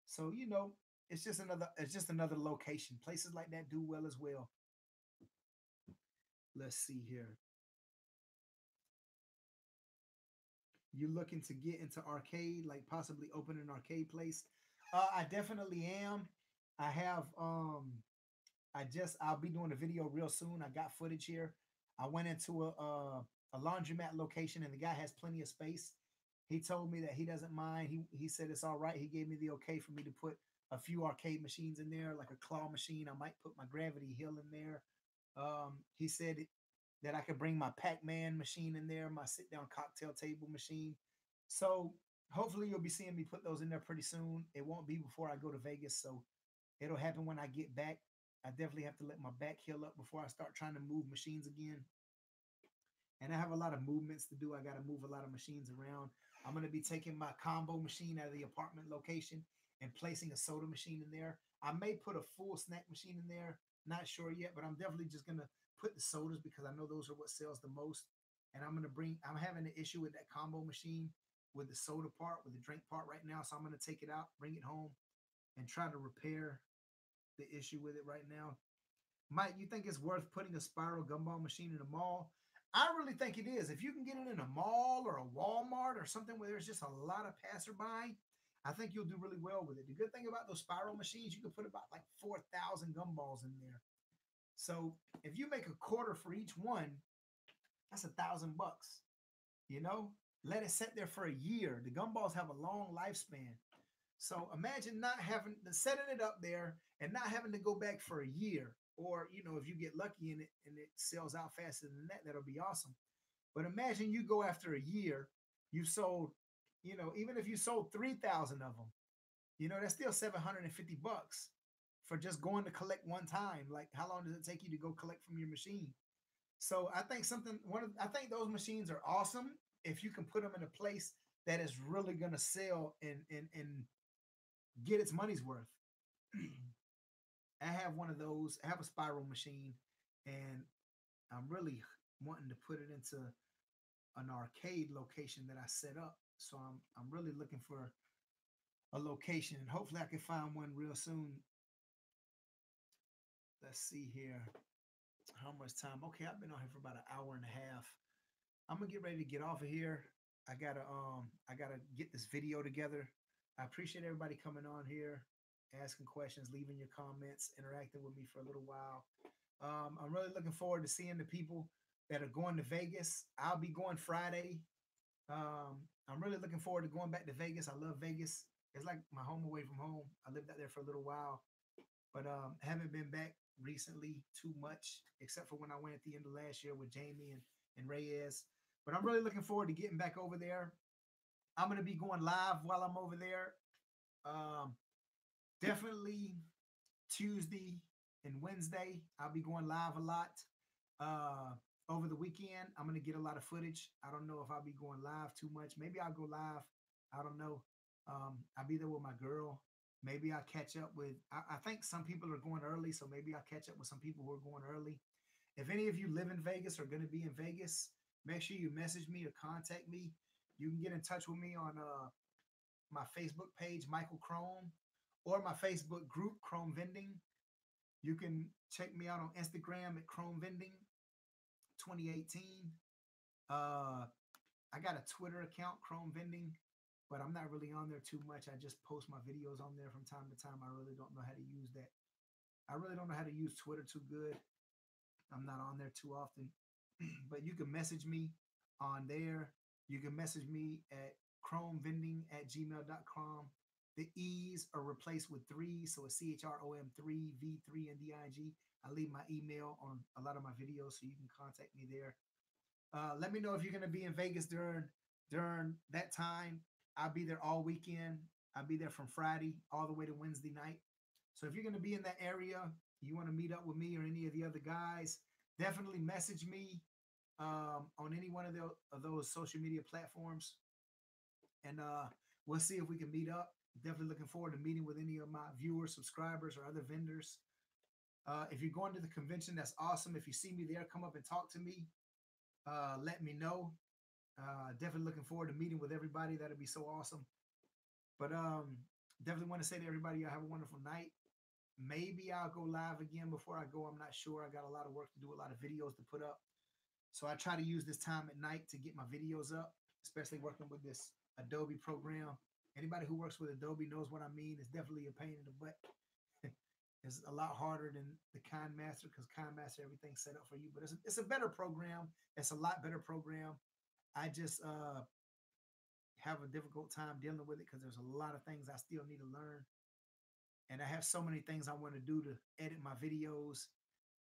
so, it's just another location. Places like that do well as well. Let's see here. You looking to get into arcade, like possibly open an arcade place? I definitely am. I have I'll be doing a video real soon. I got footage here. I went into a laundromat location, and the guy has plenty of space. He told me that he doesn't mind. He said it's all right. He gave me the okay for me to put a few arcade machines in there, like a claw machine. I might put my Gravity Hill in there. He said that I could bring my Pac-Man machine in there, my sit-down cocktail table machine. So hopefully you'll be seeing me put those in there pretty soon. It won't be before I go to Vegas, so it'll happen when I get back. I definitely have to let my back heal up before I start trying to move machines again. And I have a lot of movements to do. I got to move a lot of machines around. I'm going to be taking my combo machine out of the apartment location and placing a soda machine in there. I may put a full snack machine in there. Not sure yet, but I'm definitely just going to put the sodas because I know those are what sells the most. And I'm having an issue with that combo machine with the soda part, with the drink part right now. So I'm going to take it out, bring it home, and try to repair the issue with it right now. Mike, you think it's worth putting a spiral gumball machine in a mall? I really think it is. If you can get it in a mall or a Walmart or something where there's just a lot of passerby, I think you'll do really well with it. The good thing about those spiral machines, you can put about like 4,000 gumballs in there. So if you make a quarter for each one, that's $1,000. You know, let it sit there for a year. The gumballs have a long lifespan. So imagine not having setting it up there and not having to go back for a year. Or, if you get lucky in it and it sells out faster than that, that'll be awesome. But imagine you go after a year, you sold, even if you sold 3,000 of them, that's still $750 for just going to collect one time. Like, how long does it take you to go collect from your machine? So I think I think those machines are awesome if you can put them in a place that is really going to sell and get its money's worth. I have one of those. I have a spiral machine, and I'm really wanting to put it into an arcade location that I set up. So I'm really looking for a location, and hopefully I can find one real soon. Let's see here. How much time? Okay, I've been on here for about an hour and a half. I'm gonna get ready to get off of here. I gotta get this video together. I appreciate everybody coming on here, asking questions, leaving your comments, interacting with me for a little while. I'm really looking forward to seeing the people that are going to Vegas. I'll be going Friday. I'm really looking forward to going back to Vegas. I love Vegas. It's like my home away from home. I lived out there for a little while, but haven't been back recently too much, except for when I went at the end of last year with Jamie and Reyes. But I'm really looking forward to getting back over there. I'm going to be going live while I'm over there. Um, Definitely Tuesday and Wednesday. I'll be going live a lot. Over the weekend, I'm going to get a lot of footage. I don't know if I'll be going live too much. Maybe I'll go live. I don't know. I'll be there with my girl. Maybe I'll catch up with, I think some people are going early, so maybe I'll catch up with some people who are going early. If any of you live in Vegas or going to be in Vegas, make sure you message me or contact me. You can get in touch with me on my Facebook page, Michael Chrome, or my Facebook group, Chrome Vending. You can check me out on Instagram at Chrome Vending 2018. I got a Twitter account, Chrome Vending, but I'm not really on there too much. I just post my videos on there from time to time. I really don't know how to use that. I really don't know how to use Twitter too good. I'm not on there too often. But you can message me on there. You can message me at chromevending@gmail.com. The E's are replaced with threes, so it's CHROM3V3NDIG. I leave my email on a lot of my videos, so you can contact me there. Let me know if you're going to be in Vegas during that time. I'll be there all weekend. I'll be there from Friday all the way to Wednesday night. So if you're going to be in that area, you want to meet up with me or any of the other guys, definitely message me on any one of those social media platforms, and we'll see if we can meet up. Definitely looking forward to meeting with any of my viewers, subscribers, or other vendors. If you're going to the convention, that's awesome. If you see me there, come up and talk to me. Let me know. Definitely looking forward to meeting with everybody. That'll be so awesome. But definitely want to say to everybody, y'all have a wonderful night. Maybe I'll go live again before I go. I'm not sure. I got a lot of work to do, a lot of videos to put up. So I try to use this time at night to get my videos up, especially working with this Adobe program. Anybody who works with Adobe knows what I mean. It's definitely a pain in the butt. It's a lot harder than the KineMaster because KineMaster, everything's set up for you. But it's a better program. It's a lot better program. I just have a difficult time dealing with it because there's a lot of things I still need to learn. And I have so many things I want to do to edit my videos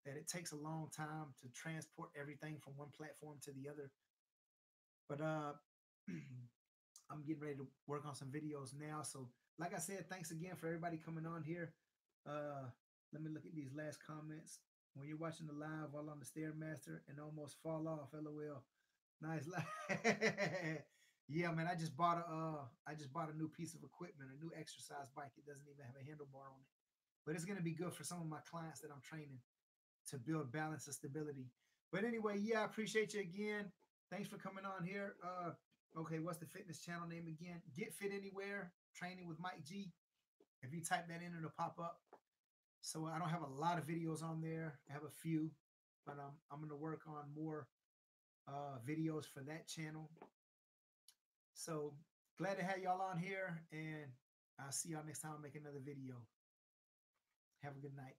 that it takes a long time to transport everything from one platform to the other. But I'm getting ready to work on some videos now. So like I said, thanks again for everybody coming on here. Let me look at these last comments. When you're watching the live while on the Stairmaster and almost fall off, LOL. Nice. Yeah, man, I just bought a new piece of equipment, a new exercise bike. It doesn't even have a handlebar on it. But it's going to be good for some of my clients that I'm training to build balance and stability. But anyway, yeah, I appreciate you again. Thanks for coming on here. Okay, what's the fitness channel name again? Get Fit Anywhere, training with Mike G. If you type that in, it'll pop up. So I don't have a lot of videos on there. I have a few, but I'm going to work on more videos for that channel. So glad to have y'all on here, and I'll see y'all next time I make another video. Have a good night.